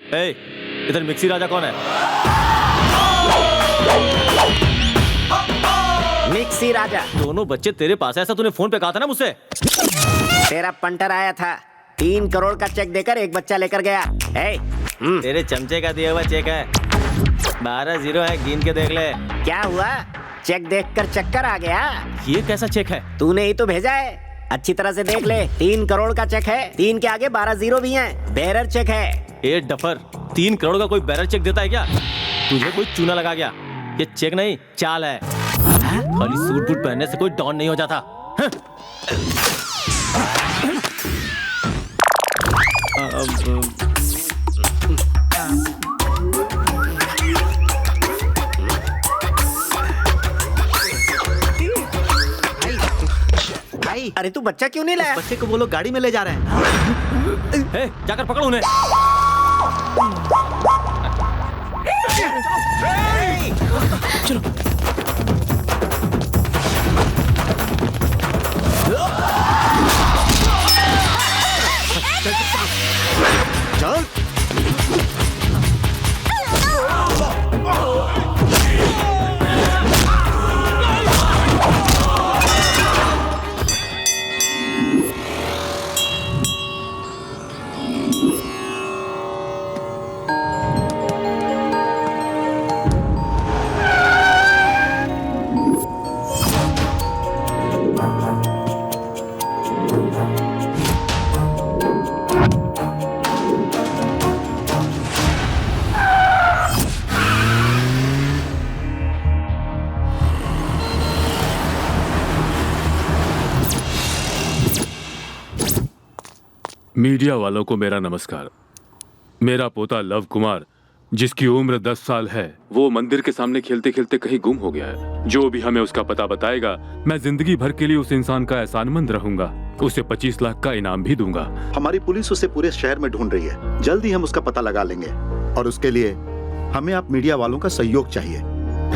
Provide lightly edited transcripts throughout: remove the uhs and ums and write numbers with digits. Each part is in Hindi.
ए, इधर मिक्सी राजा कौन है? मिक्सी राजा। दोनों बच्चे तेरे पास है, ऐसा तूने फोन पे कहा था ना मुझसे। तेरा पंटर आया था, 3 करोड़ का चेक देकर एक बच्चा लेकर गया। तेरे चमचे का दिया हुआ चेक है, 12 जीरो है, गिन के देख ले। क्या हुआ? चेक देखकर चक्कर आ गया? ये कैसा चेक है? तूने ही तो भेजा है, अच्छी तरह से देख ले। 3 करोड़ का चेक है, 3 के आगे 12 जीरो भी हैं। बेरर चेक है। ए डफर, 3 करोड़ का कोई बैरर चेक देता है क्या? तुझे कोई चूना लगा गया? ये चेक नहीं, चाल है। खाली सूट बूट पहनने से कोई डॉन नहीं हो जाता। अरे तू बच्चा क्यों नहीं लाया? बच्चे को वो लोग गाड़ी में ले जा रहे हैं। जाकर पकड़ो उन्हें। चलो। चल। मीडिया वालों को मेरा नमस्कार। मेरा पोता लव कुमार, जिसकी उम्र 10 साल है, वो मंदिर के सामने खेलते खेलते कहीं गुम हो गया है। जो भी हमें उसका पता बताएगा, मैं जिंदगी भर के लिए उस इंसान का एहसानमंद रहूंगा। उसे 25 लाख का इनाम भी दूंगा। हमारी पुलिस उसे पूरे शहर में ढूंढ रही है, जल्दी हम उसका पता लगा लेंगे और उसके लिए हमें आप मीडिया वालों का सहयोग चाहिए।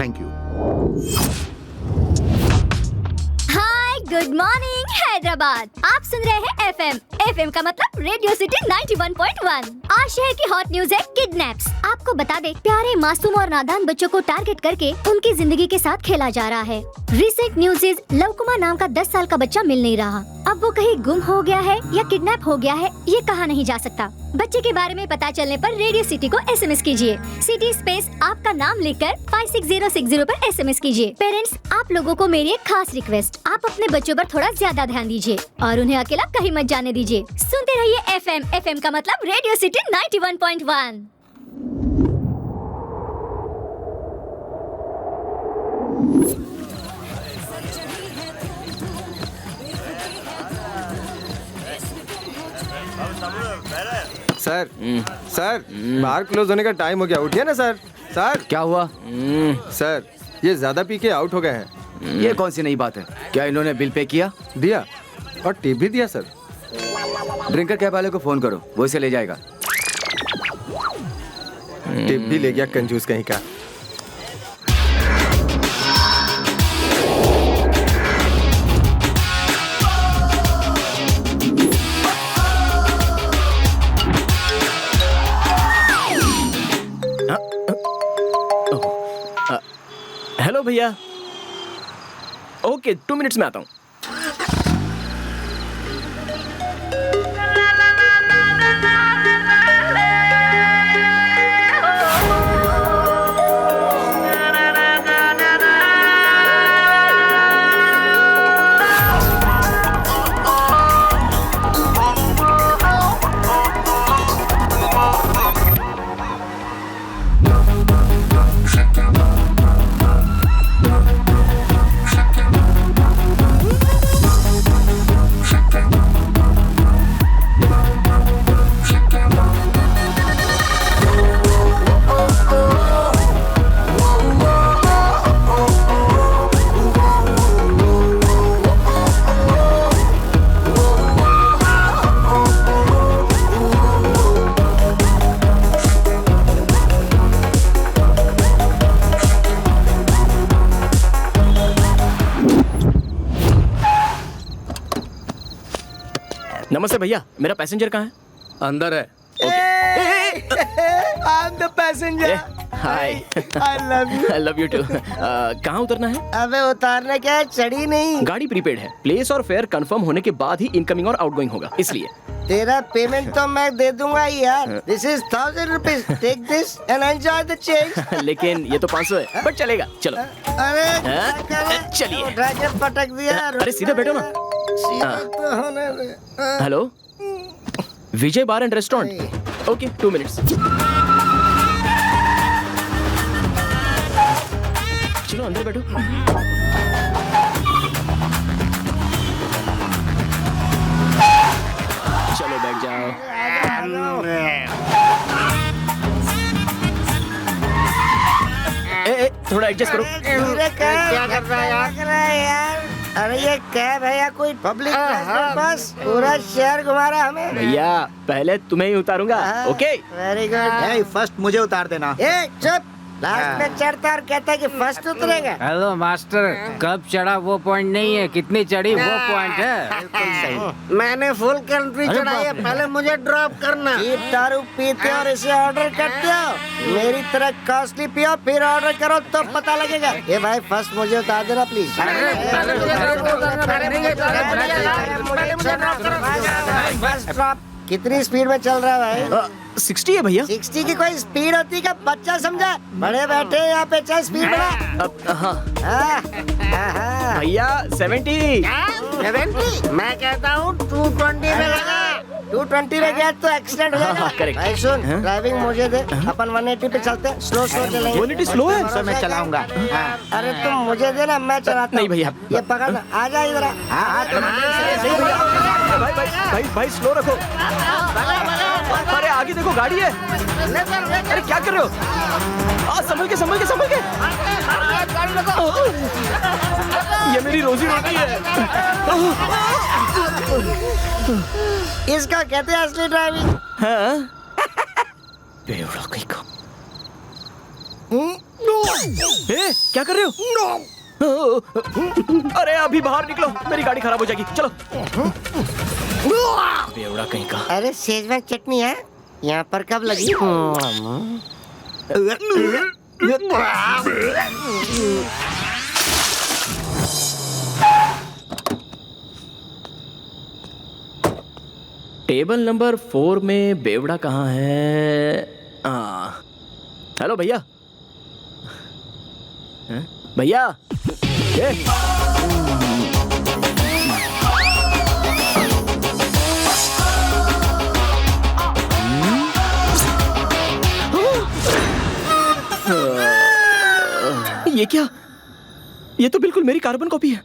Thank you. Good morning Hyderabad. आप सुन रहे हैं एफएम का मतलब रेडियो सिटी 91.1। आज शहर की हॉट न्यूज है किडनैप्स। आपको बता दे, प्यारे मासूम और नादान बच्चों को टारगेट करके उनकी जिंदगी के साथ खेला जा रहा है। Recent news is love Kumar नाम का 10 साल का बच्चा मिल नहीं रहा। अब वो कहीं गुम हो गया है या किडनैप हो गया है, ये कहा नहीं जा सकता। बच्चे के बारे में पता चलने पर रेडियो सिटी को SMS कीजिए। सिटी स्पेस आपका नाम लिखकर 56060 पर SMS कीजिए। पेरेंट्स, आप लोगों को मेरी एक खास रिक्वेस्ट, आप अपने बच्चों पर थोड़ा ज्यादा ध्यान दीजिए और उन्हें अकेला कहीं मत जाने दीजिए। सुनते रहिए FM का मतलब रेडियो सिटी 91.1। सर बार क्लोज होने का टाइम हो गया, उठिए ना सर। सर क्या हुआ? सर ये ज्यादा पी के आउट हो गए हैं। ये कौन सी नई बात है? क्या इन्होंने बिल पे किया? दिया और टिप भी दिया सर। ड्रिंकर कैब वाले को फोन करो, वो इसे ले जाएगा। टिप भी ले गया कंजूस कहीं का। हेलो भैया। ओके, 2 मिनट्स में आता हूँ। नमस्ते भैया, मेरा पैसेंजर कहाँ है? अंदर है। Okay. I'm the passenger. Hi I love you. I love you too. कहाँ उतरना है? अबे उतारने क्या है, चढ़ी नहीं। गाड़ी प्रीपेड है, प्लेस और फेयर कंफर्म होने के बाद ही इनकमिंग और आउटगोइंग होगा, इसलिए। तेरा पेमेंट तो मैं दे दूंगा यार। This is 1000 rupees. Take this and enjoy the change. लेकिन ये तो 500 है, बट चलेगा, चलो। अरे हाँ? क्या करे? चलिए। उठा के पटक दिया। अरे सीधे बैठो ना। सीधा तो होने दे। Hello, Vijay bar and restaurant. Okay, 2 minutes. चलो अंदर बैठो। चलो बैठ जाओ। थोड़ा एडजस्ट करो। क्या कर रहा है यार? अरे ये कैब है या कोई पब्लिक ट्रांसपोर्ट बस? पूरा शहर घुमा रहा हमें। भैया पहले तुम्हें ही उतारूंगा, ओके? Very good. फर्स्ट मुझे उतार देना। ए चुप, लास्ट में चढ़ता और कहता है कि फर्स्ट उतरेगा। हेलो मास्टर, कब चढ़ा वो पॉइंट नहीं है, कितनी चढ़ी वो पॉइंट है। मैंने फुल कंट्री चढ़ाई है, पहले मुझे ड्रॉप करना। चीप दारू पीते और इसे ऑर्डर करते हो, मेरी तरह कॉस्टली पियो फिर ऑर्डर करो तो पता लगेगा। ये भाई फर्स्ट मुझे उतार देना प्लीज। First drop. कितनी स्पीड में चल रहा है भाई? 60 है भैया। 60 की कोई स्पीड होती क्या? बच्चा समझा? बड़े बैठे यहाँ पे, चल स्पीड बढ़ा। हाँ भैया 70। 70? मैं कहता हूँ 220 में लगा। 220 में गया तो एक्सीडेंट हो जाएगा। करेक्ट। भाई सुन, ड्राइविंग मुझे दे, अपन 180 पे चलते हैं, स्लो चलेंगे। 180 स्लो है? सर मैं चलाऊंगा। अरे तुम मुझे देना, मैं चलाता नहीं भैया। ये पकड़ना, आ जा इधर। भाई भाई भाई भाई स्लो रखो। अरे आगे देखो, गाड़ी है। अरे क्या कर रहे हो? संभल के संभल के संभल के। ये मेरी रोजी रोटी है। इसका कहते हैं असली ड्राइविंग। हाँ? बेवड़ा कहीं का। क्या कर रहे हो? अरे अभी बाहर निकलो, मेरी गाड़ी खराब हो जाएगी, चलो। बेवड़ा कहीं का। अरे शेजवान चटनी है यहाँ पर कब लगी? टेबल नंबर 4 में बेवड़ा कहाँ है? हेलो भैया। भैया ये क्या? ये तो बिल्कुल मेरी कार्बन कॉपी है।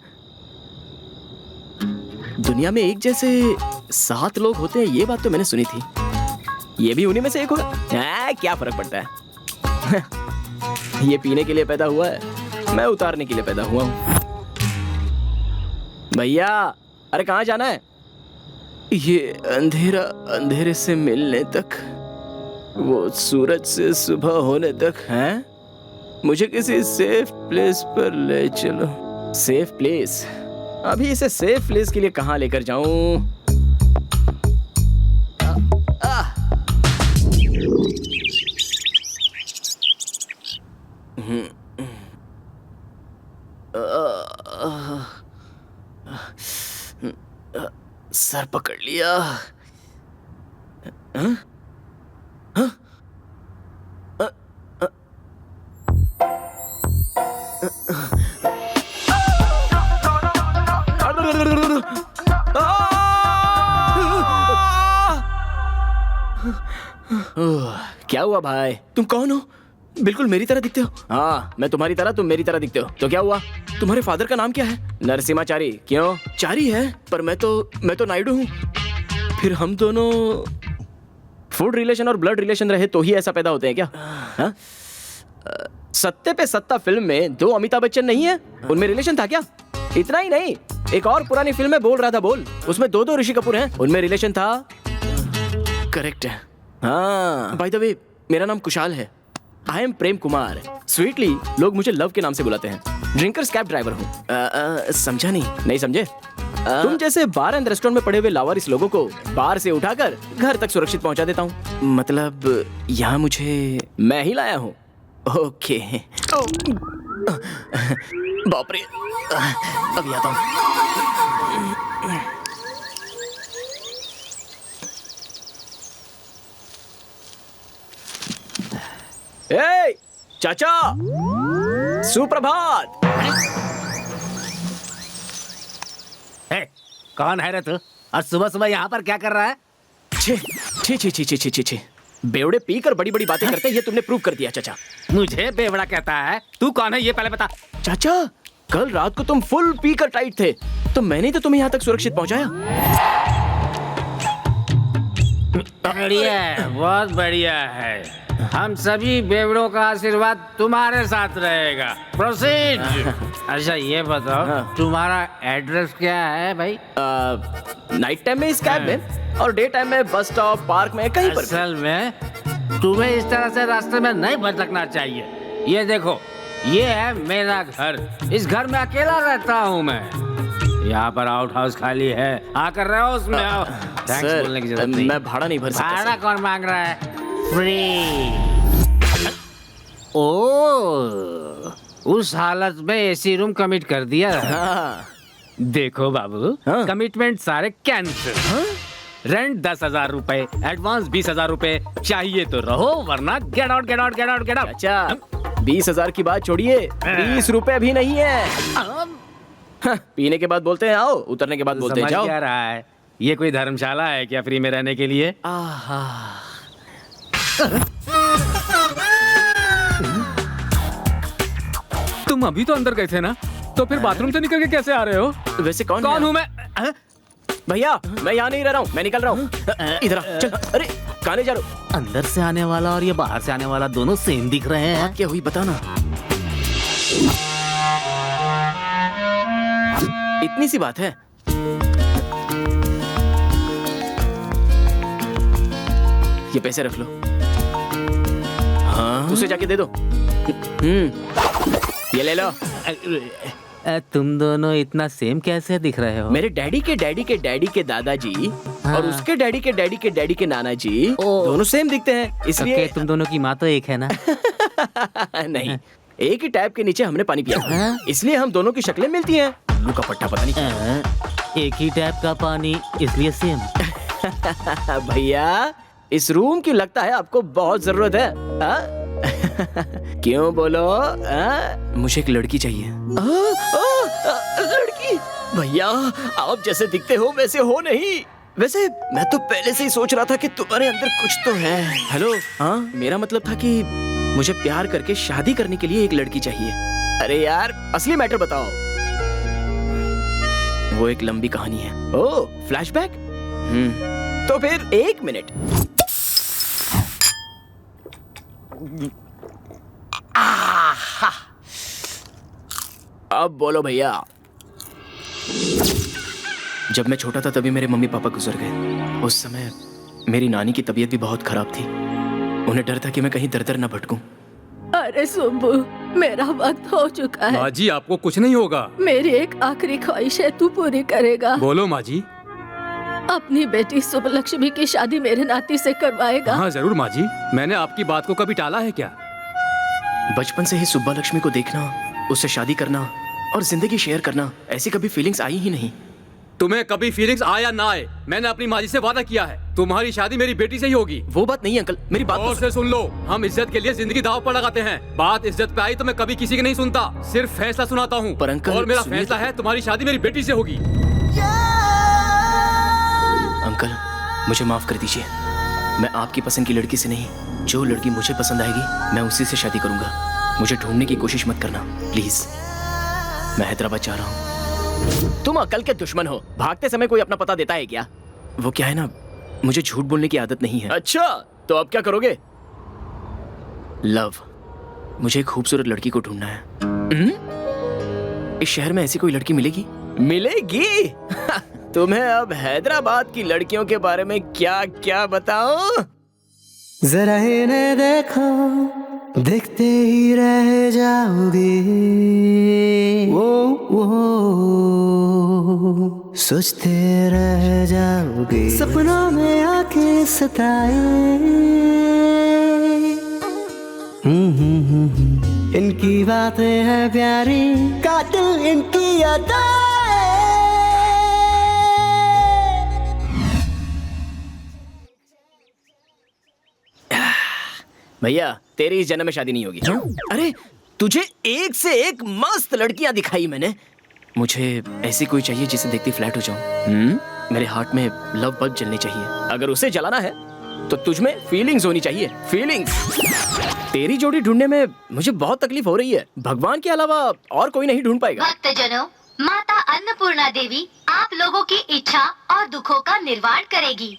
दुनिया में एक जैसे 7 लोग होते हैं, ये बात तो मैंने सुनी थी। ये भी उन्हीं में से एक होगा। क्या फर्क पड़ता है? ये पीने के लिए पैदा हुआ है, मैं उतारने के लिए पैदा हुआ हूं। भैया अरे कहाँ जाना है? ये अंधेरा अंधेरे से मिलने तक, वो सूरज से सुबह होने तक है। मुझे किसी सेफ प्लेस पर ले चलो। Safe place? अभी इसे सेफ प्लेस के लिए कहाँ लेकर जाऊं? सर पकड़ लिया। क्या हुआ भाई? तुम कौन हो? बिल्कुल मेरी तरह दिखते हो। हाँ मैं तुम्हारी तरह, तुम मेरी तरह दिखते हो। तो क्या हुआ? तुम्हारे फादर का नाम क्या है? नरसिम्हाचारी। क्यों? चारी है, पर मैं तो नायडू हूँ। फिर हम दोनों फूड रिलेशन और ब्लड रिलेशन रहे तो ही ऐसा पैदा होते हैं क्या? हाँ? सत्ते पे सत्ता फिल्म में 2 अमिताभ बच्चन नहीं है, उनमें रिलेशन था क्या? इतना ही नहीं, एक और पुरानी फिल्म में बोल रहा था बोल, उसमें 2 ऋषि कपूर हैं, उनमें रिलेशन था। करेक्ट है। हाँ बाय द वे, मेरा नाम कुशाल है। I am Prem Kumar. Sweetly लोग मुझे लव के नाम से बुलाते हैं। ड्रिंकर्स कैब ड्राइवर हूँ। समझा नहीं? नहीं समझे? तुम जैसे बार एंड रेस्टोरेंट में पड़े हुए लावारिस लोगों को बार से उठाकर घर तक सुरक्षित पहुंचा देता हूँ। मतलब यहाँ मुझे मैं ही लाया हूँ। ओके। बाप रे, अभी आता हूँ। ए, चाचा, सुप्रभात। कौन है रे तू और सुबह सुबह यहाँ पर क्या कर रहा है? छे छे छे छे छे छे छे छे बेवड़े पीकर बड़ी बड़ी बातें करते हैं, ये तुमने प्रूव कर दिया चाचा। मुझे बेवड़ा कहता है? तू कौन है ये पहले बता। चाचा, कल रात को तुम फुल पीकर टाइट थे, तो मैंने तो तुम्हें यहाँ तक सुरक्षित पहुँचाया। बढ़िया है, बहुत बढ़िया है। हम सभी बेवड़ों का आशीर्वाद तुम्हारे साथ रहेगा। प्रोसीड। अच्छा ये बताओ, तुम्हारा एड्रेस क्या है भाई? नाइट टाइम में इस कैब में और डे टाइम में बस स्टॉप, पार्क में, कहीं पर। असल में तुम्हें इस तरह से रास्ते में नहीं भटकना चाहिए। ये देखो, ये है मेरा घर। इस घर में अकेला रहता हूँ मैं। यहाँ पर आउट हाउस खाली है, आकर रहो उसमें। आओ। थैंक्स बोलने की जरूरत नहीं। मैं भाड़ा नहीं भर सकता। भाड़ा कौन मांग रहा है? फ्री। ओ, उस हालत में एसी रूम कमिट कर दिया। हाँ। देखो बाबू, हाँ। कमिटमेंट सारे कैंसिल। हाँ? रेंट 10,000 रुपए, एडवांस 20,000 रुपए। चाहिए तो रहो, वरना get out get out get out get out. अच्छा, 20,000 की बात छोड़िए, 20 रुपए भी नहीं है। हाँ, पीने के बाद बोलते हैं आओ, उतरने के बाद बोलते हैं समझ जाओ। क्या रहा है? ये कोई धर्मशाला है क्या फ्री में रहने के लिए? तुम अभी तो अंदर गए थे ना, तो फिर बाथरूम से निकल के कैसे आ रहे हो? वैसे कौन हूँ मैं? भैया, मैं यहाँ नहीं रह रहा हूँ, मैं निकल रहा हूँ। इधर आ, चल। अरे कहाँ ले जा रहे हो? अंदर से आने वाला और ये बाहर से आने वाला दोनों सेम दिख रहे हैं। क्या हुई बता ना। इतनी सी बात है। ये पैसे रख लो। हाँ, उसे जाके दे दो। ये ले लो। तुम दोनों इतना सेम कैसे दिख रहे हो? मेरे डैडी के डैडी के डैडी के दादाजी और उसके डैडी के डैडी के डैडी के नाना जी दोनों सेम दिखते हैं, इसलिए तुम दोनों की माँ तो एक है ना? नहीं, एक ही टैप के नीचे हमने पानी पिया, इसलिए हम दोनों की शक्लें मिलती हैं। उल्लू का पट्टा पता नहीं। एक ही टैप का पानी, इसलिए सेम। भैया, इस रूम की लगता है आपको बहुत जरूरत है। क्यों बोलो? मुझे एक लड़की चाहिए। लड़की? भैया, आप जैसे दिखते हो वैसे हो नहीं। वैसे मैं तो पहले से ही सोच रहा था कि तुम्हारे अंदर कुछ तो है। हेलो, हाँ, मेरा मतलब था कि मुझे प्यार करके शादी करने के लिए एक लड़की चाहिए। अरे यार, असली मैटर बताओ। वो एक लंबी कहानी है। ओह, फ्लैशबैक? तो फिर 1 मिनट। अब बोलो भैया। जब मैं छोटा था तभी मेरे मम्मी पापा गुजर गए। उस समय मेरी नानी की तबीयत भी बहुत खराब थी। उन्हें डर था कि मैं कहीं दर दर न भटकूं। अरे सुब्बू, मेरा वक्त हो चुका है। माँ जी, आपको कुछ नहीं होगा। मेरी एक आखिरी ख्वाहिश है, तू पूरी करेगा? बोलो माँ जी। अपनी बेटी सुबलक्ष्मी की शादी मेरे नाती से करवाएगा? हाँ जरूर माँ जी। मैंने आपकी बात को कभी टाला है क्या? बचपन से ही सुब्बा लक्ष्मी को देखना, उससे शादी करना और जिंदगी शेयर करना, ऐसी कभी फीलिंग्स आई ही नहीं। तुम्हें कभी फीलिंग्स आया ना आए, मैंने अपनी माँ जी से वादा किया है, तुम्हारी शादी मेरी बेटी से ही होगी। वो बात नहीं अंकल, मेरी बात और से सुन लो, हम इज्जत के लिए जिंदगी दांव पर लगाते हैं। बात इज्जत पे आई तो मैं कभी किसी की नहीं सुनता, सिर्फ फैसला सुनाता हूँ। पर अंकल, और मेरा फैसला है, तुम्हारी शादी मेरी बेटी से होगी। अंकल, मुझे माफ कर दीजिए। मैं आपकी पसंद की लड़की से नहीं, जो लड़की मुझे पसंद आएगी मैं उसी से शादी करूंगा। मुझे ढूंढने की कोशिश मत करना प्लीज। मैं हैदराबाद जा रहा हूँ। तुम अकल के दुश्मन हो। भागते समय कोई अपना पता देता है क्या? वो क्या है ना, मुझे झूठ बोलने की आदत नहीं है। अच्छा, तो अब क्या करोगे? लव, मुझे एक खूबसूरत लड़की को ढूंढना है। इस शहर में ऐसी कोई लड़की मिलेगी? मिलेगी। तुम्हें अब हैदराबाद की लड़कियों के बारे में क्या क्या बताऊं? जरा इन्हें देखो, देखते ही रह जाओगे। वो सोचते रह जाओगे, सपनों में आके सताए। इनकी बातें हैं प्यारी, कातिल इनकी यादें। भैया तेरी इस जन्म में शादी नहीं होगी। अरे तुझे एक से एक मस्त लड़कियां दिखाई मैंने, मुझे ऐसी कोई चाहिए जिसे देखती फ्लैट हो जाऊं। मेरे हार्ट में लव बल्ब जलनी चाहिए, अगर उसे जलाना है तो तुझ में फीलिंग्स होनी चाहिए, फीलिंग्स। तेरी जोड़ी ढूंढने में मुझे बहुत तकलीफ हो रही है, भगवान के अलावा और कोई नहीं ढूंढ पाएगा। भक्तजनों, माता अन्नपूर्णा देवी आप लोगों की इच्छा और दुखों का निर्वाण करेगी।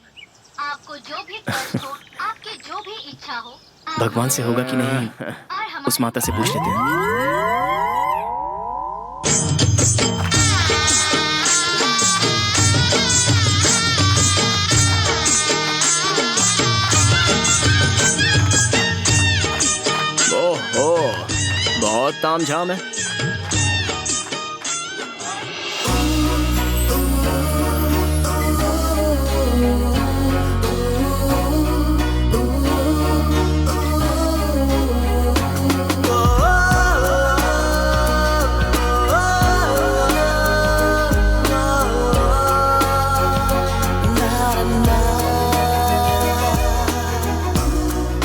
आपको जो भी कष्ट हो, आपकी जो भी इच्छा हो, भगवान से होगा कि नहीं, उस माता से पूछ लेते हैं। ओहो, बहुत तामझाम है।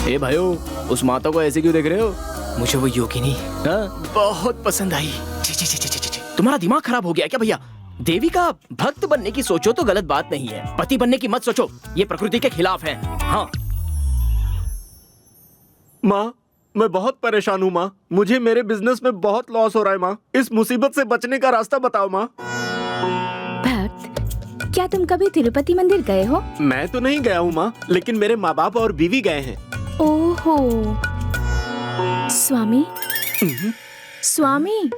ए भाइयों, उस माता को ऐसे क्यों देख रहे हो? मुझे वो योगिनी बहुत पसंद आई। ची ची ची ची ची ची। तुम्हारा दिमाग खराब हो गया क्या भैया? देवी का भक्त बनने की सोचो तो गलत बात नहीं है, पति बनने की मत सोचो, ये प्रकृति के खिलाफ है। हाँ माँ, मैं बहुत परेशान हूँ माँ, मुझे मेरे बिजनेस में बहुत लॉस हो रहा है माँ, इस मुसीबत से बचने का रास्ता बताओ माँ। भक्त, क्या तुम कभी तिरुपति मंदिर गए हो? मैं तो नहीं गया हूँ माँ, लेकिन मेरे माँ बाप और बीवी गए हैं। ओहो, स्वामी स्वामी,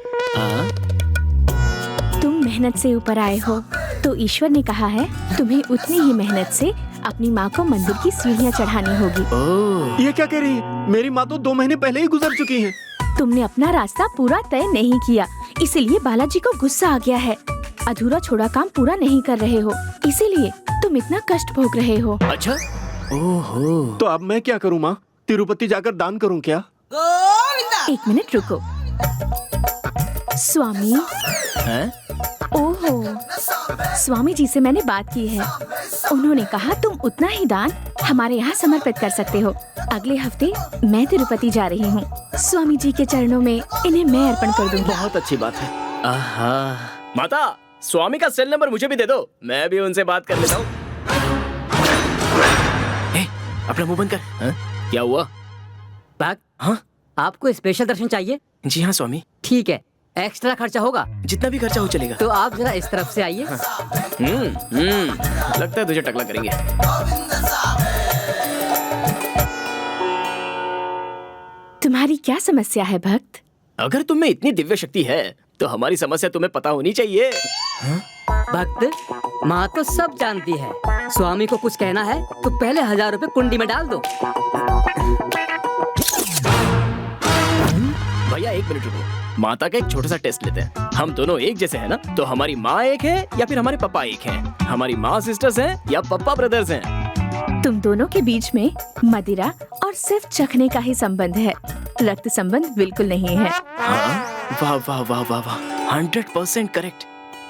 तुम मेहनत से ऊपर आए हो, तो ईश्वर ने कहा है तुम्हें उतनी ही मेहनत से अपनी माँ को मंदिर की सीढ़ियाँ चढ़ानी होगी। ये क्या कह रही है? मेरी माँ तो 2 महीने पहले ही गुजर चुकी हैं। तुमने अपना रास्ता पूरा तय नहीं किया, इसीलिए बालाजी को गुस्सा आ गया है। अधूरा छोड़ा काम पूरा नहीं कर रहे हो, इसीलिए तुम इतना कष्ट भोग रहे हो। अच्छा, ओहो, तो अब मैं क्या करूँ माँ? तिरुपति जाकर दान करूँ क्या? एक मिनट रुको। स्वामी हैं? ओहो, स्वामी जी से मैंने बात की है, उन्होंने कहा तुम उतना ही दान हमारे यहाँ समर्पित कर सकते हो। अगले हफ्ते मैं तिरुपति जा रही हूँ, स्वामी जी के चरणों में इन्हें मैं अर्पण कर दूंगी। बहुत अच्छी बात है। आहा, माता, स्वामी का सेल नंबर मुझे भी दे दो, मैं भी उनसे बात कर लेता हूँ। अपना मुंह बंद कर। क्या हुआ? हाँ? आपको स्पेशल दर्शन चाहिए? जी हाँ स्वामी। ठीक है, एक्स्ट्रा खर्चा होगा? जितना भी खर्चा हो चलेगा। तो आप जरा इस तरफ से आइए। लगता है तुझे टकला करेंगे। तुम्हारी क्या समस्या है भक्त? अगर तुम में इतनी दिव्य शक्ति है तो हमारी समस्या तुम्हें पता होनी चाहिए। भक्त, माँ तो सब जानती है, स्वामी को कुछ कहना है तो पहले 1000 रुपए कुंडी में डाल दो। भैया एक मिनट रुको, माता का एक छोटा सा टेस्ट लेते हैं। हम दोनों एक जैसे हैं ना? तो हमारी माँ एक है या फिर हमारे पापा एक हैं? हमारी माँ सिस्टर्स हैं या पापा ब्रदर्स हैं? तुम दोनों के बीच में मदिरा और सिर्फ चखने का ही संबंध है, रक्त संबंध बिल्कुल नहीं है। हाँ? वाह वाह वाह वाह वाह, 100% करेक्ट।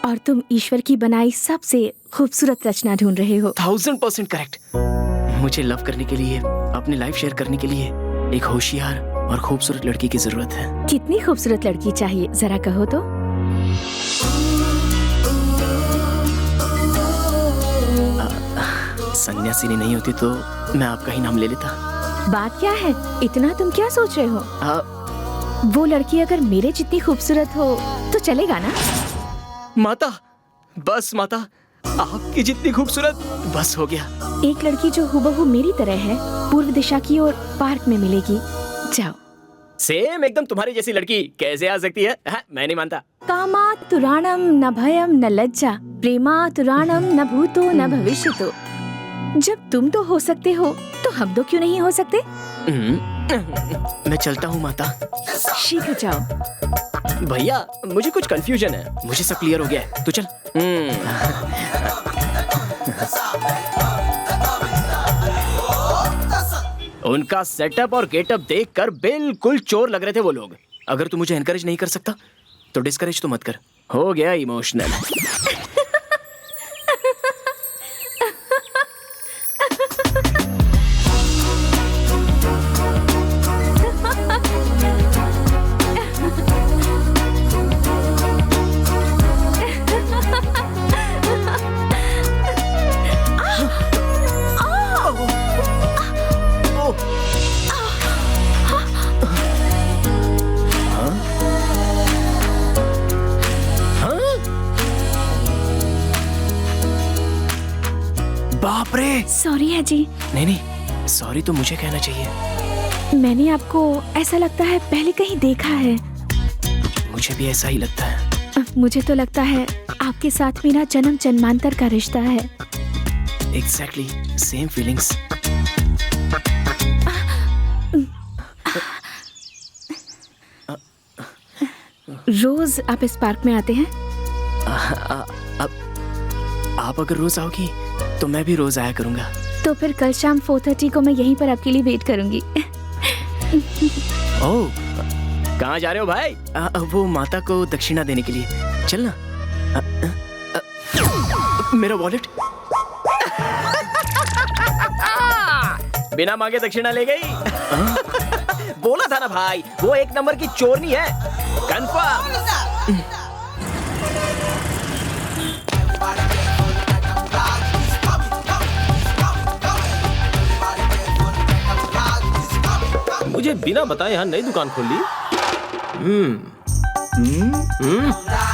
और तुम ईश्वर की बनाई सबसे खूबसूरत रचना ढूंढ रहे हो। 1000% करेक्ट। मुझे लव करने के लिए, अपनी लाइफ शेयर करने के लिए एक होशियार और खूबसूरत लड़की की जरूरत है। कितनी खूबसूरत लड़की चाहिए, जरा कहो तो। सन्यासिनी नहीं होती तो मैं आपका ही नाम ले लेता। बात क्या है, इतना तुम क्या सोच रहे हो? वो लड़की अगर मेरे जितनी खूबसूरत हो तो चलेगा ना? माता, बस माता, आपकी जितनी खूबसूरत बस हो गया। एक लड़की जो हुबहू मेरी तरह है, पूर्व दिशा की ओर पार्क में मिलेगी, जाओ। सेम एकदम तुम्हारी जैसी लड़की कैसे आ सकती है? मैं नहीं मानता। कामातुराणम न भयम न लज्जा, प्रेमातुराणम न भूतो न भविष्यतो। जब तुम तो हो सकते हो तो हम तो क्यों नहीं हो सकते? मैं चलता हूँ माता। शीघ्र जाओ। भैया मुझे कुछ कंफ्यूजन है, मुझे सब क्लियर हो गया है, तू चल। उनका सेटअप और गेटअप देखकर बिल्कुल चोर लग रहे थे वो लोग। अगर तू मुझे एनकरेज नहीं कर सकता तो डिस्करेज तो मत कर। हो गया इमोशनल। बाप रे। सॉरी है जी। नहीं सॉरी तो मुझे कहना चाहिए। मैंने आपको ऐसा लगता है पहले कहीं देखा है। मुझे भी ऐसा ही लगता है। मुझे तो लगता है आपके साथ मेरा जन्म जन्मांतर का रिश्ता है। Exactly same feelings. रोज आप इस पार्क में आते हैं? आप अगर रोज आओगी तो मैं भी रोज आया करूंगा। तो फिर कल शाम 4:30 को मैं यहीं पर आपके लिए वेट करूंगी। ओह, कहाँ जा रहे हो भाई? वो माता को दक्षिणा देने के लिए। चलना। मेरा वॉलेट। बिना मांगे दक्षिणा ले गई। बोला था ना भाई, वो एक नंबर की चोरनी है। कंफर्म। मुझे बिना बताए यहाँ नई दुकान खोल ली।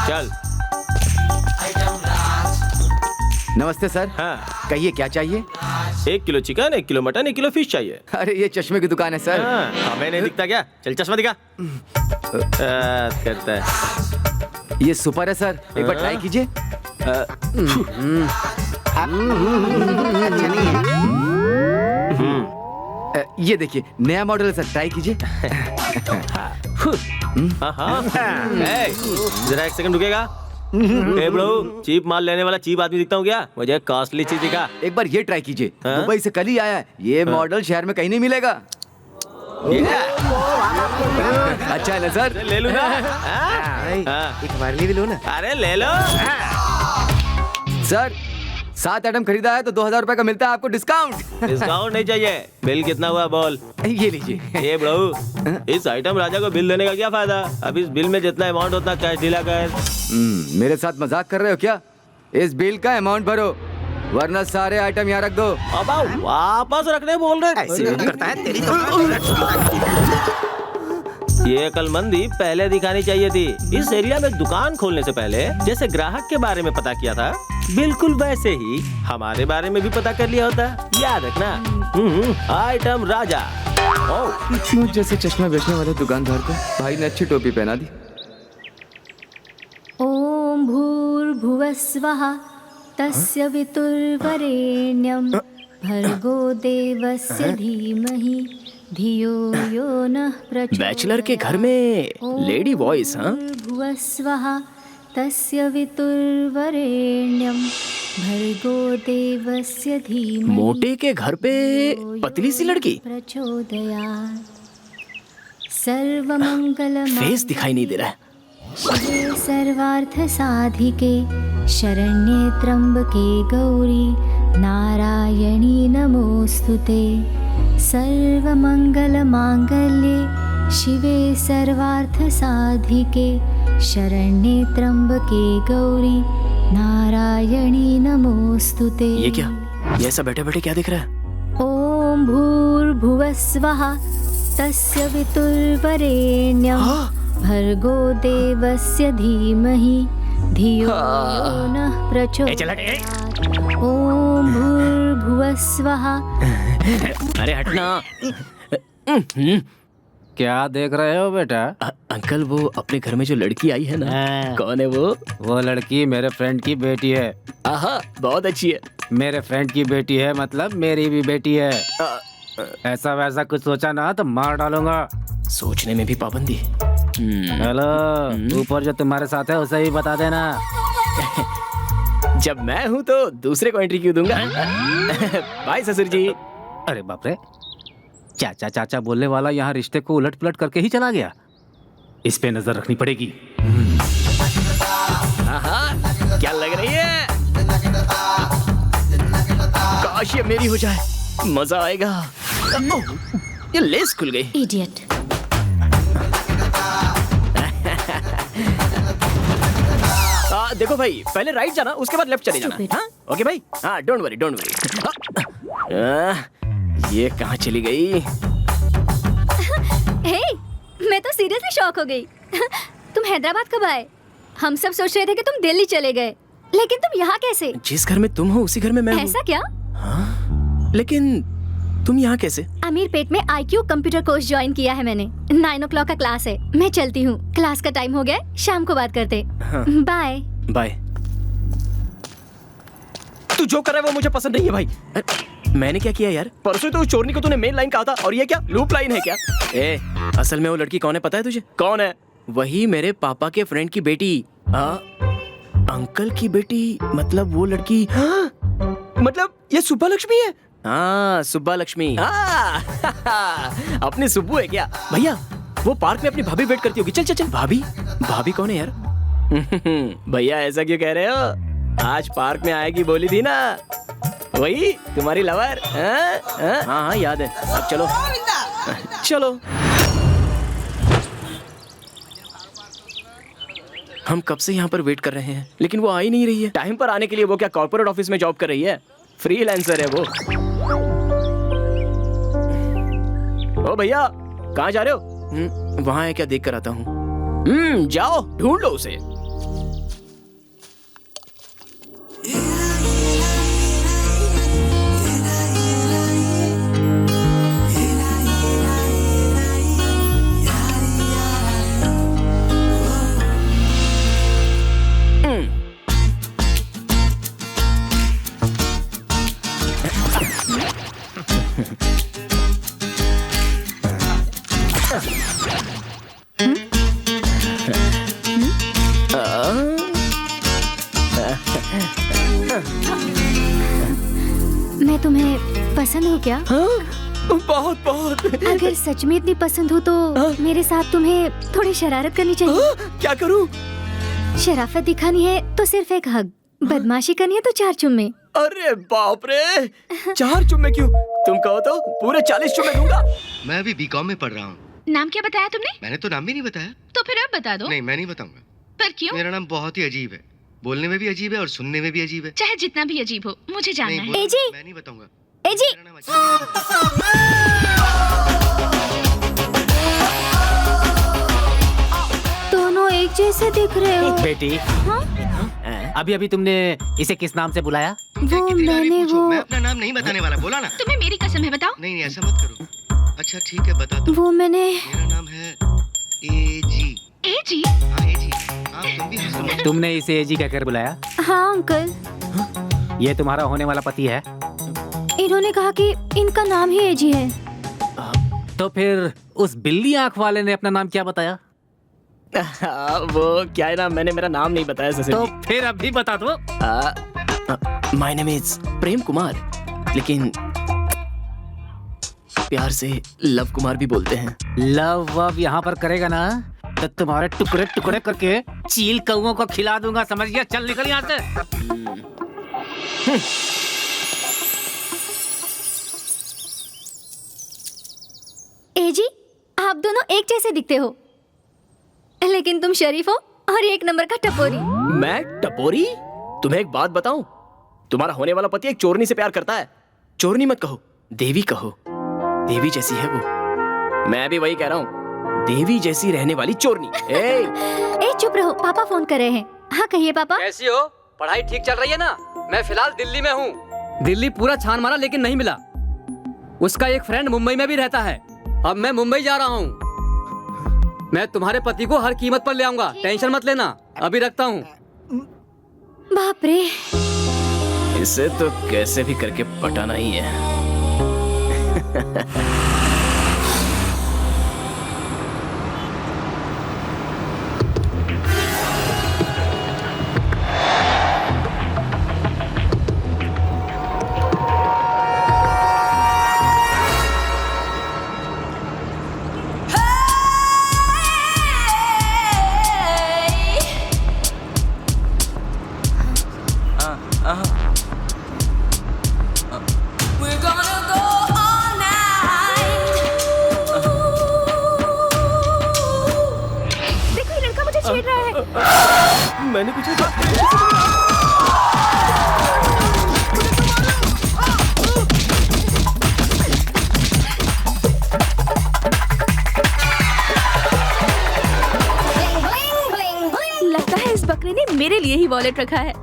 चल। नमस्ते सर। हाँ कहिए क्या चाहिए? 1 kilo chicken, 1 kilo mutton, 1 kilo fish चाहिए। अरे ये चश्मे की दुकान है सर। हमें नहीं दिखता क्या? चल चश्मा दिखा। करता है। ये सुपर है सर, एक बार ट्राई कीजिए। ये देखिए नया मॉडल है सर, ट्राई कीजिए। जरा एक सेकंड रुकेगा? ए ब्रो, चीप माल लेने वाला चीप आदमी दिखता हूँ क्या? मुझे कॉस्टली चीज दिखा। एक बार ये ट्राई कीजिए। दुबई से कल ही आया है, ये मॉडल शहर में कहीं नहीं मिलेगा। अच्छा है ना सर? ले लूँ ना? एक हमारे लिए भी लो ना। अरे ले लो सर। 7 आइटम खरीदा है तो 2000 रुपए का मिलता है आपको डिस्काउंट। डिस्काउंट नहीं चाहिए, बिल कितना हुआ बोल। ये लीजिए। ये ब्रो, इस आइटम राजा को बिल देने का क्या फायदा? अब इस बिल में जितना अमाउंट उतना कैश दिला कर। मेरे साथ मजाक कर रहे हो क्या? इस बिल का अमाउंट भरो वरना सारे आइटम यहाँ रख दो। अब वापस रखने बोल रहे। ऐसे नहीं करता है तेरी ये अकलमंदी पहले दिखानी चाहिए थी। इस एरिया में दुकान खोलने से पहले जैसे ग्राहक के बारे में पता किया था, बिल्कुल वैसे ही हमारे बारे में भी पता कर लिया होता। याद रखना। आइटम राजा। मुझ जैसे चश्मा बेचने वाले दुकानदार को भाई ने अच्छी टोपी पहना दी। ओम भूर्भुवस्वः तस्य वितुर्वरेण्यं भर्गो देवस्य धीमहि धियो यो नः प्रचोदयात्। बैचलर के घर में लेडी वॉइस। हाँ, भूर्भुवस्वः तस्य वितुर्वरेण्यं भर्गो देवस्य धीमहि मोटे के घर पे पतली सी लड़की। प्रचोदयात्। सर्वमंगल फेस दिखाई नहीं दे रहा है। शिवे सर्वार्थ साधिके शरण्ये त्र्यंबके गौरी नारायणी नमोस्तुते। सर्वमंगल मांगल्ये शिवे सर्वार्थ साधिके शरण्ये त्र्यंबके गौरी नारायणी नमोस्तुते। ये क्या? ये ऐसा बैठे बैठे क्या दिख रहा है? ओम भूर्भुवस्वः तस्य वितुर्वरेण्यं भर्गो देवस्य धीमहि धियो यो नः प्रचोदयात्। ओम भूर्भुवस्वः। अरे हटना। क्या देख रहे हो बेटा? अंकल वो अपने घर में जो लड़की आई है ना, कौन है वो? वो लड़की मेरे फ्रेंड की बेटी है। आहा, बहुत अच्छी है। मेरे फ्रेंड की बेटी है मतलब मेरी भी बेटी है। ऐसा वैसा कुछ सोचा ना तो मार डालूंगा। सोचने में भी पाबंदी। हेलो, ऊपर जो तुम्हारे साथ है उसे ही बता देना। जब मैं हूँ तो दूसरे को एंट्री क्यों दूंगा? बाय ससुर जी। अरे बाप रे, चाचा चाचा बोलने वाला यहाँ रिश्ते को उलट पुलट करके ही चला गया। इस पे नजर रखनी पड़ेगी। क्या लग रही है? काश ये मेरी हो जाए, मजा आएगा। ये लेस खुल गई। इडियट। देखो भाई, पहले राइट जाना, उसके बाद लेफ्ट चले जाना। हाँ? ओके भाई। हाँ, डोंट वरी डोंट वरी। ये कहाँ चली गई? हे, मैं तो सीरियसली शॉक हो गई। तुम हैदराबाद कब आए? हम सब सोच रहे थे कि तुम दिल्ली चले गए, लेकिन तुम यहाँ कैसे? जिस घर में तुम हो उसी घर में मैं हूँ। ऐसा क्या? हाँ? लेकिन तुम यहाँ कैसे? अमीरपेट में IQ कंप्यूटर कोर्स ज्वाइन किया है मैंने। 9 o'clock का क्लास है। मैं चलती हूँ, क्लास का टाइम हो गया, शाम को बात करते। बाय। बाय। तू जो कर रहा है वो मुझे पसंद नहीं है भाई। मैंने क्या किया यार? परसों तो उस चोरनी को तूने मेन लाइन कहा था, और ये क्या लूप लाइन है क्या? असल में वो लड़की कौन है पता है तुझे? कौन है? वही मेरे पापा के फ्रेंड की बेटी। अंकल की बेटी, मतलब वो लड़की। मतलब ये सुब्बा लक्ष्मी है। हाँ, सुब्बा लक्ष्मी। अपनी सुब्बू है क्या? भैया वो पार्क में अपनी भाभी वेट करती होगी। चल चल चल। भाभी? भाभी कौन है यार? भैया ऐसा क्यों कह रहे हो? आज पार्क में आएगी बोली थी ना, वही तुम्हारी लवर। हाँ याद है। अब चलो चलो। हम कब से यहाँ पर वेट कर रहे हैं, लेकिन वो आ ही नहीं रही है। टाइम पर आने के लिए वो क्या कॉर्पोरेट ऑफिस में जॉब कर रही है? फ्रीलांसर है वो। ओ भैया, कहाँ जा रहे हो? वहाँ है क्या, देख कर आता हूँ। जाओ ढूंढ लो उसे। मैं तुम्हें पसंद हूँ क्या? बहुत बहुत। अगर सच में इतनी पसंद हो तो मेरे साथ तुम्हें थोड़ी शरारत करनी चाहिए। क्या करूँ? शराफत दिखानी है तो सिर्फ एक हग, बदमाशी करनी है तो 4 चुम्मे। अरे बाप रे, 4 चुम्मे क्यों? तुम कहो तो पूरे 40 चुम्मे दूंगा। मैं अभी बीकॉम में पढ़ रहा हूँ। नाम क्या बताया तुमने? मैंने तो नाम भी नहीं बताया। तो फिर अब बता दो। नहीं, मैं नहीं बताऊंगा। पर क्यों? मेरा नाम बहुत ही अजीब है, बोलने में भी अजीब है और सुनने में भी अजीब है। चाहे जितना भी अजीब हो, मुझे जानना है। एजी, मैं नहीं बताऊंगा। एजी। दोनों एक जैसे दिख रहे हो। बेटी, अभी अभी तुमने इसे किस नाम से बुलाया? वो मैंने मैं अपना नाम नहीं बताने वाला, बोला ना। तुम्हें मेरी कसम है, बताओ। नहीं, ऐसा मत करो। अच्छा ठीक है, बता दो। वो मैंने। मेरा नाम है एजी। एजी? हाँ एजी। हाँ, तुम भी समझ। तुमने इसे एजी कहकर बुलाया? हाँ अंकल। ये तुम्हारा होने वाला पति है? इन्होंने कहा कि इनका नाम ही एजी है। तो फिर उस बिल्ली आंख वाले ने अपना नाम क्या बताया? वो क्या है ना, मैंने मेरा नाम नहीं बताया ससुर तो जी। फिर अभी बता दो। My name is Prem Kumar, लेकिन प्यार से लव कुमार भी बोलते हैं। लव वव यहाँ पर करेगा ना तो तुम्हारे टुकड़े टुकड़े करके चील कौओं को खिला दूंगा, समझ गया? चल निकल यहाँ से। एजी, आप दोनों एक जैसे दिखते हो, लेकिन तुम शरीफ हो और 1 नंबर का टपोरी। मैं टपोरी? तुम्हें एक बात बताऊं, तुम्हारा होने वाला पति एक चोरनी से प्यार करता है। चोरनी मत कहो, देवी कहो। देवी जैसी है वो। मैं भी वही कह रहा हूँ, देवी जैसी रहने वाली चोरनी। ए चुप रहो, पापा फोन कर रहे हैं। हाँ कहिए पापा। कैसी हो? पढ़ाई ठीक चल रही है ना? मैं फिलहाल दिल्ली में हूँ। दिल्ली पूरा छान मारा लेकिन नहीं मिला। उसका एक फ्रेंड मुंबई में भी रहता है। अब मैं मुंबई जा रहा हूँ। मैं तुम्हारे पति को हर कीमत पर ले आऊंगा, टेंशन मत लेना। अभी रखता हूँ। बाप रे, इसे तो कैसे भी करके पटाना ही है। मैंने कुछ लगता है इस बकरे ने मेरे लिए ही वॉलेट रखा है।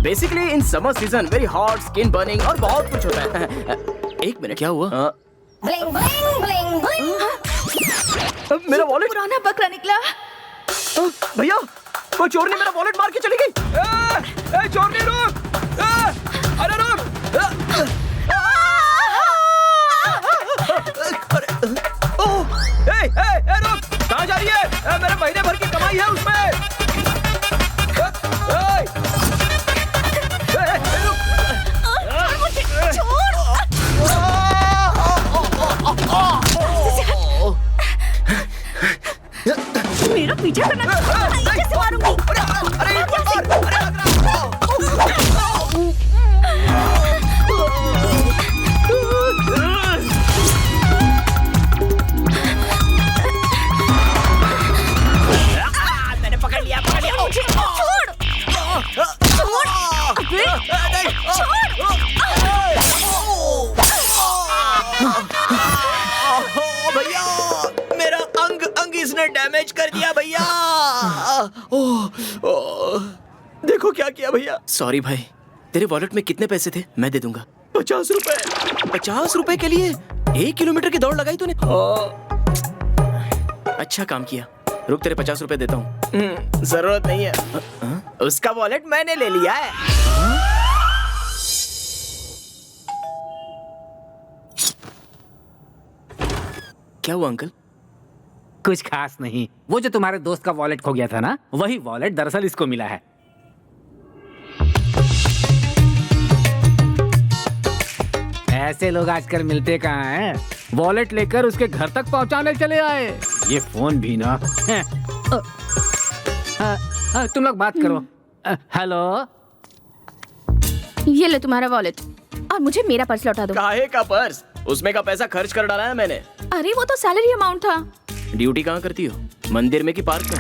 Basically in summer season very hot, skin burning और बहुत कुछ होता है। एक मिनट, क्या हुआ? मेरा वॉलेट। पुराना बकरा निकला। भैया वो चोर ने मेरा वॉलेट मार के चली गई। चोर ने रुक! अरे रुक! रुक! कहाँ जा रही है? मेरे महीने भर की कमाई है उसमें। मेरा पीछा करना कैसे मारूंगी? मैंने पकड़ लिया। छोड़! भैया मेरा अंग इसने डैमेज कर दिया भैया। देखो क्या किया भैया। सॉरी भाई। तेरे वॉलेट में कितने पैसे थे? मैं दे दूंगा। 50 रुपए। 50 रुपए के लिए 1 किलोमीटर की दौड़ लगाई तूने। अच्छा काम किया। रुक, तेरे 50 रुपए देता हूँ। जरूरत नहीं है। उसका वॉलेट मैंने ले लिया है। क्या हुआ अंकल? कुछ खास नहीं। वो जो तुम्हारे दोस्त का वॉलेट खो गया था ना, वही वॉलेट दरअसल इसको मिला है। ऐसे लोग आजकल मिलते कहाँ हैं? वॉलेट लेकर उसके घर तक पहुंचाने चले आए। ये फोन भी ना। तुम लोग बात करो। हेलो, ये लो तुम्हारा वॉलेट और मुझे मेरा पर्स लौटा दो। काहे का पर्स? उसमें का पैसा खर्च कर डाला है मैंने। अरे वो तो सैलरी अमाउंट था। ड्यूटी कहाँ करती हो? मंदिर में कि पार्क में?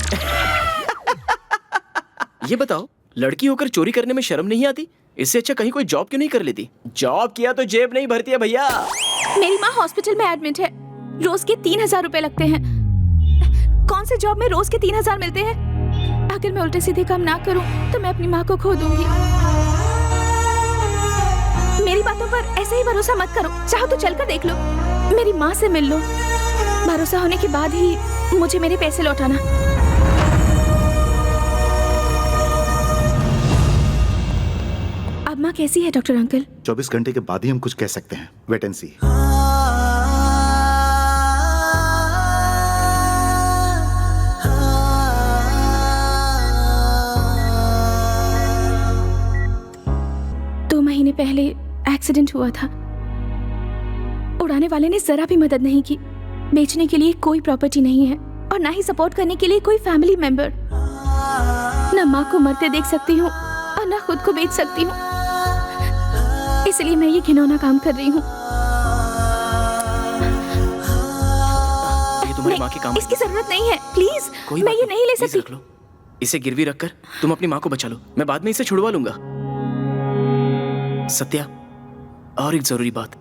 ये बताओ, लड़की होकर चोरी करने में शर्म नहीं आती? इससे अच्छा कहीं कोई जॉब क्यों नहीं कर लेती? जॉब किया तो जेब नहीं भरती है भैया। मेरी माँ हॉस्पिटल में एडमिट है। रोज के 3000 रुपए लगते हैं। कौन से जॉब में रोज के 3000 मिलते हैं? अगर मैं उल्टे सीधे काम ना करूं तो मैं अपनी माँ को खो दूंगी। मेरी बातों पर ऐसे ही भरोसा मत करो। चाहो तो चलकर देख लो, मेरी माँ से मिल लो। भरोसा होने के बाद ही मुझे मेरे पैसे लौटाना। अब माँ कैसी है डॉक्टर अंकल? 24 घंटे के बाद ही हम कुछ कह सकते हैं। वेट एंड सी। महीने पहले एक्सीडेंट हुआ था। उड़ाने वाले ने जरा भी मदद नहीं की। बेचने के लिए कोई प्रॉपर्टी नहीं है और ना ही सपोर्ट करने के लिए कोई फैमिली मेंबर। ना माँ को मरते देख सकती हूँ और ना खुद को बेच सकती हूँ। इसलिए मैं ये घिनौना काम कर रही हूँ। ये तुम्हारी माँ की काम। इसकी जरूरत नहीं है, प्लीज। मैं ये नहीं ले सकती। रख लो। इसे गिरवी रखकर तुम अपनी माँ को बचा लो। मैं बाद में इसे छुड़वा लूंगा। सत्या, और एक जरूरी बात,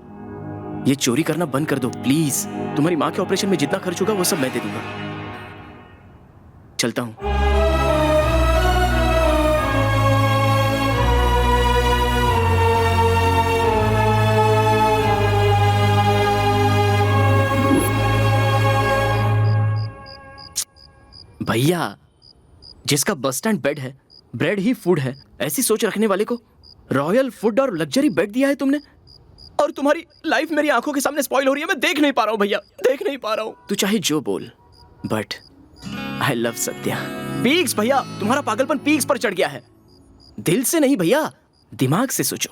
ये चोरी करना बंद कर दो प्लीज। तुम्हारी माँ के ऑपरेशन में जितना खर्च होगा वो सब मैं दे दूंगा। चलता हूं। भैया, जिसका बस स्टैंड बेड है, ब्रेड ही फूड है, ऐसी सोच रखने वाले को रॉयल फूड और लग्जरी बेड दिया है तुमने। और तुम्हारी लाइफ मेरी आंखों के सामने स्पॉइल हो रही है। मैं देख नहीं पा रहा हूं भैया, देख नहीं पा रहा हूं। तू चाहे जो बोल, but I love Satya. Peaks भैया, तुम्हारा पागलपन पीक्स पर चढ़ गया है। दिल से नहीं भैया, दिमाग से सोचो,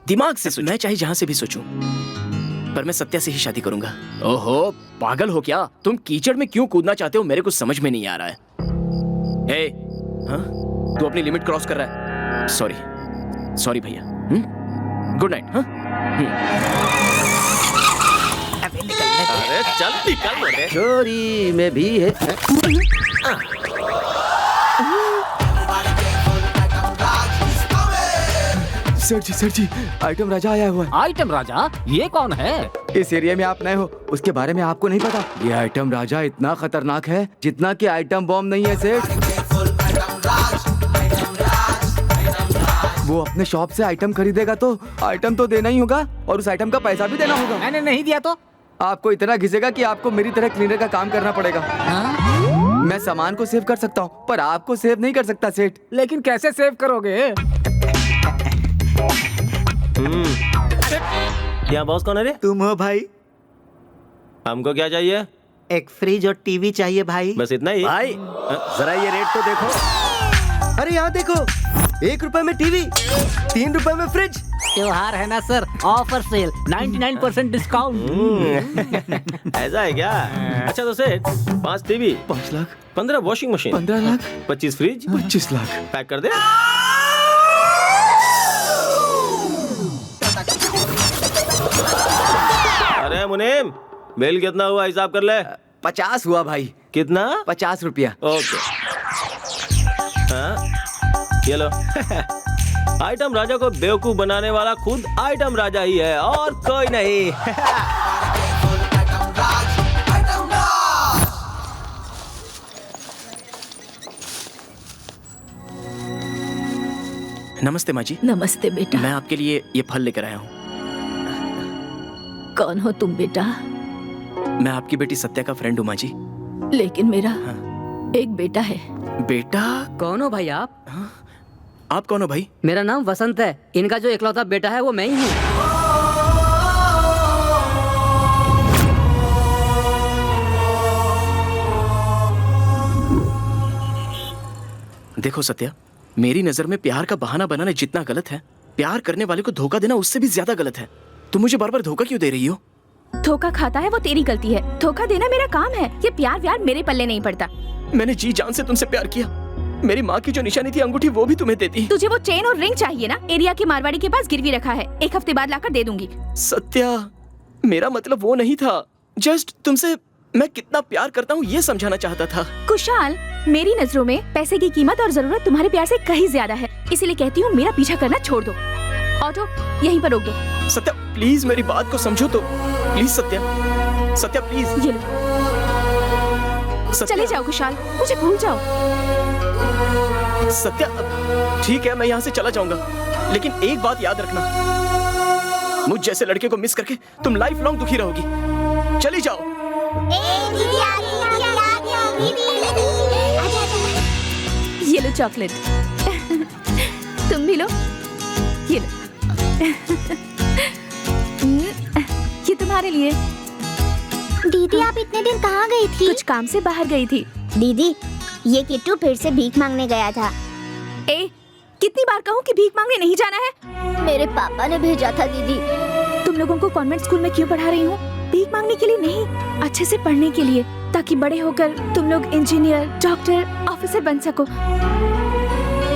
दिमाग से सोचो। मैं चाहे जहां से भी सोचूं, पर मैं सत्या से ही शादी करूंगा। ओहो, पागल हो क्या तुम? कीचड़ में क्यों कूदना चाहते हो मेरे को समझ में नहीं आ रहा है। हे, हाँ? तू अपनी लिमिट क्रॉस कर रहा है। सॉरी सॉरी भैया। Good night. हाँ, अरे चल निकल मेरे। चोरी में भी है। सर जी, आइटम राजा आया हुआ है। आइटम राजा? ये कौन है? इस एरिया में आप नए हो, उसके बारे में आपको नहीं पता। ये आइटम राजा इतना खतरनाक है जितना कि आइटम बॉम्ब नहीं है सेठ। वो अपने शॉप से आइटम खरीदेगा तो आइटम तो देना ही होगा और उस आइटम का पैसा भी देना होगा। मैंने नहीं दिया तो? आपको इतना घिसेगा कि आपको मेरी तरह क्लीनर का काम करना पड़ेगा। मैं सामान को सेव कर सकता हूँ पर आपको सेव नहीं कर सकता सेठ। लेकिन कैसे सेव करोगे? यहाँ बॉस कौन है रे? तुम हो भाई। हमको क्या चाहिए? एक फ्रिज और टीवी चाहिए भाई। बस इतना ही? भाई जरा ये रेट तो देखो। अरे यहाँ देखो, 1 रुपए में टीवी, 3 रुपए में फ्रिज। त्योहार है ना सर, ऑफर सेल, 99% डिस्काउंट। ऐसा है क्या? अच्छा तो सेठ 5 TV, 5 lakh, 15 washing machine, 15 lakh, 25 fridge, 25 lakh pack कर दे। अरे मुनीम, बिल कितना हुआ हिसाब कर ले। 50 हुआ भाई। कितना? 50 रुपया। ओके, हाँ ये लो। आइटम राजा को बेवकूफ बनाने वाला खुद आइटम राजा ही है और कोई नहीं। नमस्ते माँ जी। नमस्ते बेटा। मैं आपके लिए ये फल लेकर आया हूँ। कौन हो तुम बेटा? मैं आपकी बेटी सत्या का फ्रेंड हूँ माँ जी। लेकिन मेरा एक बेटा है। बेटा? कौन हो भाई आप? आप कौन हो भाई? मेरा नाम वसंत है। इनका जो इकलौता बेटा है वो मैं ही हूँ। देखो सत्या, मेरी नजर में प्यार का बहाना बनाना जितना गलत है, प्यार करने वाले को धोखा देना उससे भी ज्यादा गलत है। तुम मुझे बार बार धोखा क्यों दे रही हो? धोखा खाता है वो तेरी गलती है, धोखा देना मेरा काम है। ये प्यार मेरे पल्ले नहीं पड़ता। मैंने जी जान से तुमसे प्यार किया। मेरी माँ की जो निशानी थी अंगूठी, वो भी तुम्हें देती। तुझे वो चेन और रिंग चाहिए ना? एरिया के मारवाड़ी के पास गिरवी रखा है, 1 हफ्ते बाद लाकर दे दूंगी। सत्या, मेरा मतलब वो नहीं था। जस्ट तुमसे मैं कितना प्यार करता हूँ ये समझाना चाहता था। कुशाल, मेरी नजरों में पैसे की कीमत और जरूरत तुम्हारे प्यार से कहीं ज्यादा है, इसीलिए कहती हूँ मेरा पीछा करना छोड़ दो। ऑटो यहीं पर रोक दो। सत्या प्लीज मेरी बात को समझो तो। Please Satya, Satya please. ये लो। चले जाओ कुशाल, मुझे भूल जाओ। सत्या ठीक है, मैं यहाँ से चला जाऊंगा, लेकिन एक बात याद रखना, मुझ जैसे लड़के को मिस करके तुम लाइफ लॉन्ग दुखी रहोगी। चली जाओ। ये लो चॉकलेट। तुम भी लो। ये लो। ये तुम्हारे लिए। दीदी आप इतने दिन कहाँ गई थी? कुछ काम से बाहर गई थी। दीदी ये किट्टू फिर से भीख मांगने गया था। कितनी बार कहूँ कि भीख मांगने नहीं जाना है? मेरे पापा ने भेजा था दीदी। तुम लोगों को कॉन्वेंट स्कूल में क्यों पढ़ा रही हूँ? भीख मांगने के लिए नहीं, अच्छे से पढ़ने के लिए, ताकि बड़े होकर तुम लोग इंजीनियर, डॉक्टर, ऑफिसर बन सको,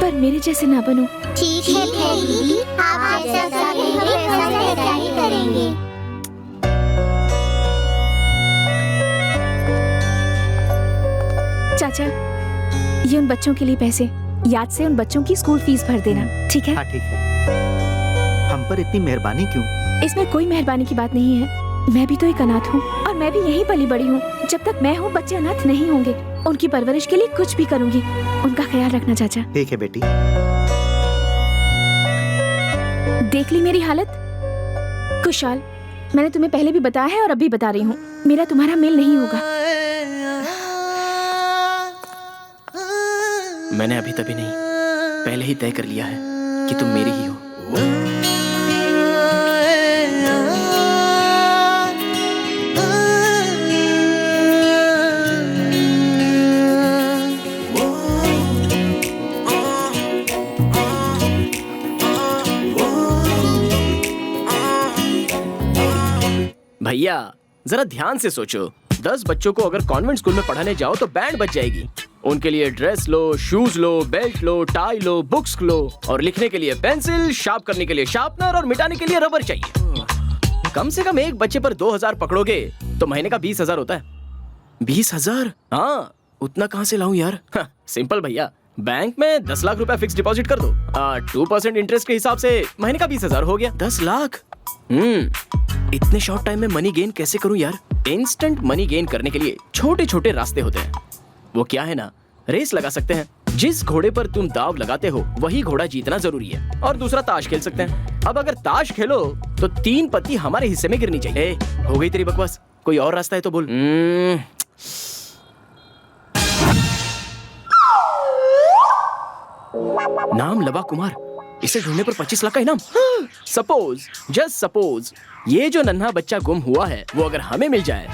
पर मेरे जैसे ना बनो। ठीक है दीदी, आप जैसा कहेंगे हम वैसा ही करेंगे। चाचा, ये उन बच्चों के लिए पैसे, याद से उन बच्चों की स्कूल फीस भर देना, ठीक है? हाँ ठीक है। हम पर इतनी मेहरबानी क्यों? इसमें कोई मेहरबानी की बात नहीं है। मैं भी तो एक अनाथ हूँ और मैं भी यहीं पली बड़ी हूँ। जब तक मैं हूँ बच्चे अनाथ नहीं होंगे। उनकी परवरिश के लिए कुछ भी करूँगी। उनका ख्याल रखना चाचा। ठीक है बेटी। देख ली मेरी हालत? कुशाल, मैंने तुम्हें पहले भी बताया है और अभी बता रही हूँ, मेरा तुम्हारा मेल नहीं होगा। मैंने अभी तभी नहीं, पहले ही तय कर लिया है कि तुम मेरी ही हो। भैया जरा ध्यान से सोचो, 10 बच्चों को अगर कॉन्वेंट स्कूल में पढ़ाने जाओ तो बैंड बच जाएगी। उनके लिए ड्रेस लो, शूज लो, बेल्ट लो, टाई लो, बुक्स लो, और लिखने के लिए पेंसिल, शार्प करने के लिए शार्पनर और मिटाने के लिए रबर चाहिए। कम से कम एक बच्चे पर 2000 पकड़ोगे तो महीने का 20,000 होता है। 20,000? हाँ, उतना कहाँ से लाऊं यार? सिंपल भैया, बैंक में 10 लाख रुपया फिक्स डिपॉजिट कर दो। 2% इंटरेस्ट के हिसाब से महीने का 20,000 हो गया। 10 लाख। इतने शॉर्ट टाइम में मनी गेन कैसे करूं यार? इंस्टेंट मनी गेन करने के लिए छोटे छोटे रास्ते होते हैं। वो क्या है ना, रेस लगा सकते हैं। जिस घोड़े पर तुम दाव लगाते हो वही घोड़ा जीतना जरूरी है। और दूसरा ताश खेल सकते हैं। अब अगर ताश खेलो तो 3 पत्ती हमारे हिस्से में गिरनी चाहिए। हो गई तेरी बकवास, कोई और रास्ता है तो बोल। नाम लवा कुमार, इसे ढूंढने पर 25 लाख का इनाम। सपोज, जस्ट सपोज, ये जो नन्हा बच्चा गुम हुआ है वो अगर हमें मिल जाए,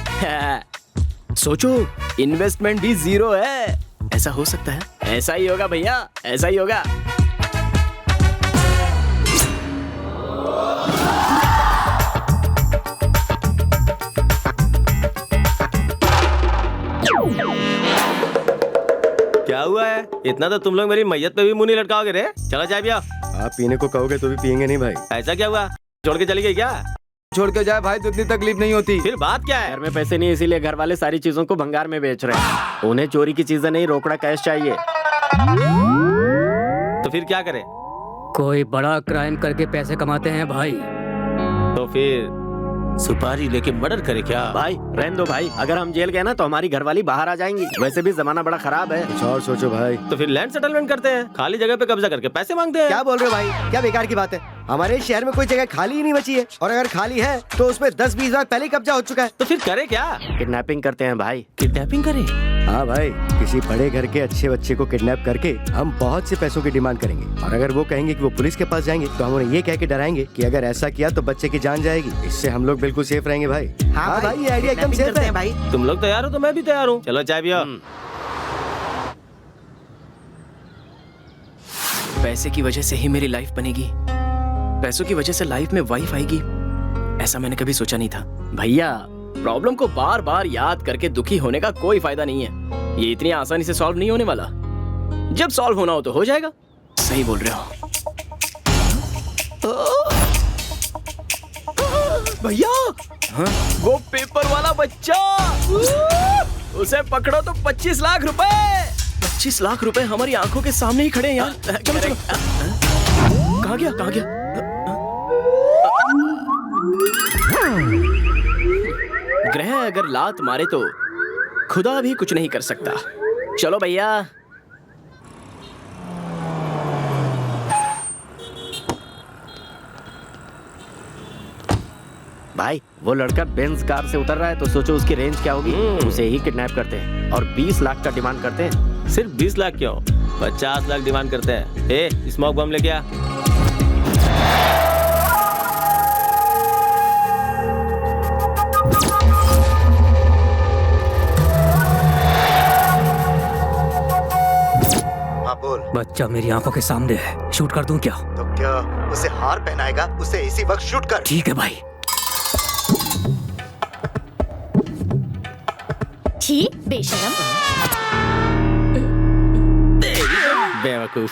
सोचो इन्वेस्टमेंट भी 0 है। ऐसा हो सकता है? ऐसा ही होगा भैया, ऐसा ही होगा। क्या हुआ है? इतना तो तुम लोग मेरी मैयत पे भी मुंह नहीं लटकाओगे रे। चलो चाय पिया। आप पीने को कहोगे तो भी पियेंगे नहीं भाई। ऐसा क्या हुआ? छोड़ के चली गई क्या? छोड़ के जाए भाई तो इतनी तकलीफ नहीं होती। फिर बात क्या है? घर में पैसे नहीं, इसीलिए घर वाले सारी चीजों को भंगार में बेच रहे हैं। उन्हें चोरी की चीजें नहीं, रोकड़ा कैश चाहिए। तो फिर क्या करें? कोई बड़ा क्राइम करके पैसे कमाते हैं भाई। तो फिर सुपारी लेके मर्डर करे क्या? भाई रहने दो भाई, अगर हम जेल गए ना तो हमारी घरवाली बाहर आ जाएंगी। वैसे भी जमाना बड़ा खराब है। कुछ और सोचो भाई। तो फिर लैंड सेटलमेंट करते हैं, खाली जगह पे कब्जा करके पैसे मांगते हैं। क्या बोल रहे हो भाई? क्या बेकार की बात है? हमारे शहर में कोई जगह खाली ही नहीं बची है, और अगर खाली है तो उसमें 10-20 बार पहले कब्जा हो चुका है। तो फिर करे क्या? किडनैपिंग करते हैं भाई। किडनैपिंग करें? हाँ भाई, किसी बड़े घर के अच्छे बच्चे को किडनैप करके हम बहुत से पैसों की डिमांड करेंगे, और अगर वो कहेंगे कि वो पुलिस के पास जाएंगे तो हम उन्हें ये कह के डराएंगे कि अगर ऐसा किया तो बच्चे की जान जाएगी। इससे हम लोग बिल्कुल सेफ रहेंगे भाई। हाँ भाई, ये आइडिया एकदम सेफ है भाई। तुम लोग तैयार हो तो मैं भी तैयार हूँ। चलो चाय पियो। पैसे की वजह से ही मेरी लाइफ बनेगी, पैसों की वजह से लाइफ में वाइफ आएगी, ऐसा मैंने कभी सोचा नहीं था। भैया, प्रॉब्लम को बार बार याद करके दुखी होने का कोई फायदा नहीं है। ये इतनी आसानी से सॉल्व नहीं होने वाला। जब सॉल्व होना हो तो हो जाएगा। सही बोल रहे हो भैया। वो पेपर वाला बच्चा, उसे पकड़ो तो 25 लाख रुपए। 25 लाख रुपए हमारी आंखों के सामने ही खड़े हैं यार। चलो चलो। कहाँ गया, कहाँ गया? ग्रह अगर लात मारे तो खुदा भी कुछ नहीं कर सकता। चलो भैया। भाई वो लड़का बेंज कार से उतर रहा है तो सोचो उसकी रेंज क्या होगी। उसे ही किडनैप करते हैं और 20 लाख का डिमांड करते हैं। सिर्फ 20 लाख क्यों, 50 लाख डिमांड करते हैं। ए, स्मोक बम लेके आ। बच्चा मेरी आंखों के सामने है, शूट कर दूं क्या? तो क्या उसे हार पहनाएगा? उसे इसी वक्त शूट कर। ठीक है भाई। छी, बेशरम। बेवकूफ।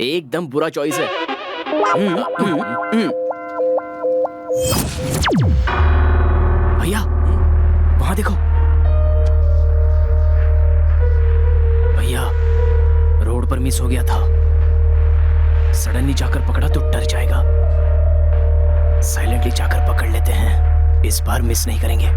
एकदम बुरा चॉइस है। भैया वहां देखो। भैया रोड पर मिस हो गया था, सडनली जाकर पकड़ा तो डर जाएगा। साइलेंटली जाकर पकड़ लेते हैं, इस बार मिस नहीं करेंगे।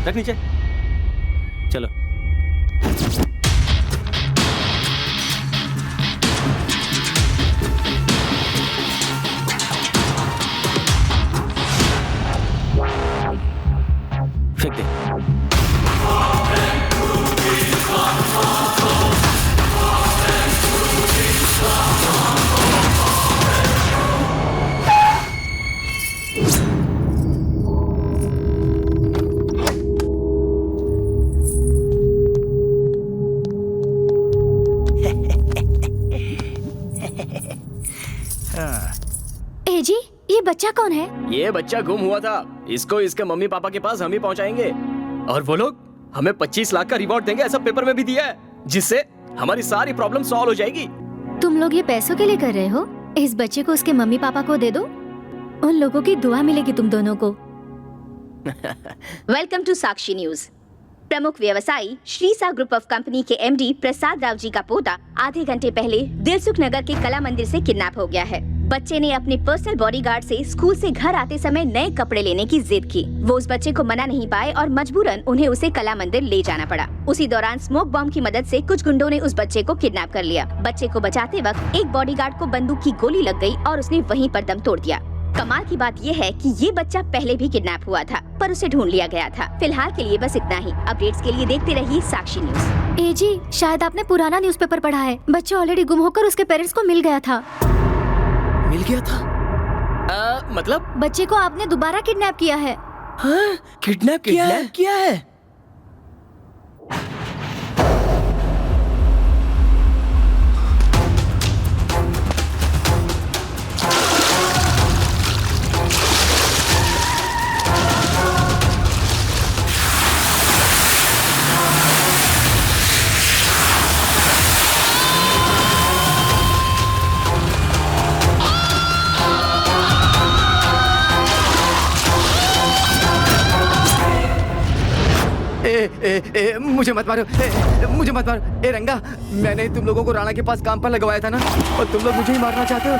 रख नीचे। फेंक दे। ए जी, ये बच्चा कौन है? ये बच्चा गुम हुआ था। इसको इसके मम्मी पापा के पास हम ही पहुंचाएंगे और वो लोग हमें 25 लाख का रिवॉर्ड देंगे, ऐसा पेपर में भी दिया है, जिससे हमारी सारी प्रॉब्लम सॉल्व हो जाएगी। तुम लोग ये पैसों के लिए कर रहे हो? इस बच्चे को उसके मम्मी पापा को दे दो, उन लोगों की दुआ मिलेगी तुम दोनों को। Welcome to Sakshi news. प्रमुख व्यवसायी श्रीसा ग्रुप ऑफ कंपनी के एमडी प्रसाद राव जी का पोता आधे घंटे पहले दिलसुख नगर के कला मंदिर से किडनैप हो गया है। बच्चे ने अपने पर्सनल बॉडीगार्ड से स्कूल से घर आते समय नए कपड़े लेने की जिद की। वो उस बच्चे को मना नहीं पाए और मजबूरन उन्हें उसे कला मंदिर ले जाना पड़ा। उसी दौरान स्मोक बॉम्ब की मदद से कुछ गुंडों ने उस बच्चे को किडनैप कर लिया। बच्चे को बचाते वक्त एक बॉडीगार्ड को बंदूक की गोली लग गई और उसने वहीं पर दम तोड़ दिया। कमाल की बात यह है कि ये बच्चा पहले भी किडनैप हुआ था, पर उसे ढूंढ लिया गया था। फिलहाल के लिए बस इतना ही। अपडेट्स के लिए देखते रहिए साक्षी न्यूज। ए जी, शायद आपने पुराना न्यूज़पेपर पढ़ा है। बच्चा ऑलरेडी गुम होकर उसके पेरेंट्स को मिल गया था। मिल गया था? मतलब बच्चे को आपने दोबारा किडनैप किया है। हाँ, किडनैप किया है। मुझे मत मारो, मुझे मत मारो। ए रंगा, मैंने तुम लोगों को राणा के पास काम पर लगवाया था ना, और तुम लोग मुझे ही मारना चाहते हो।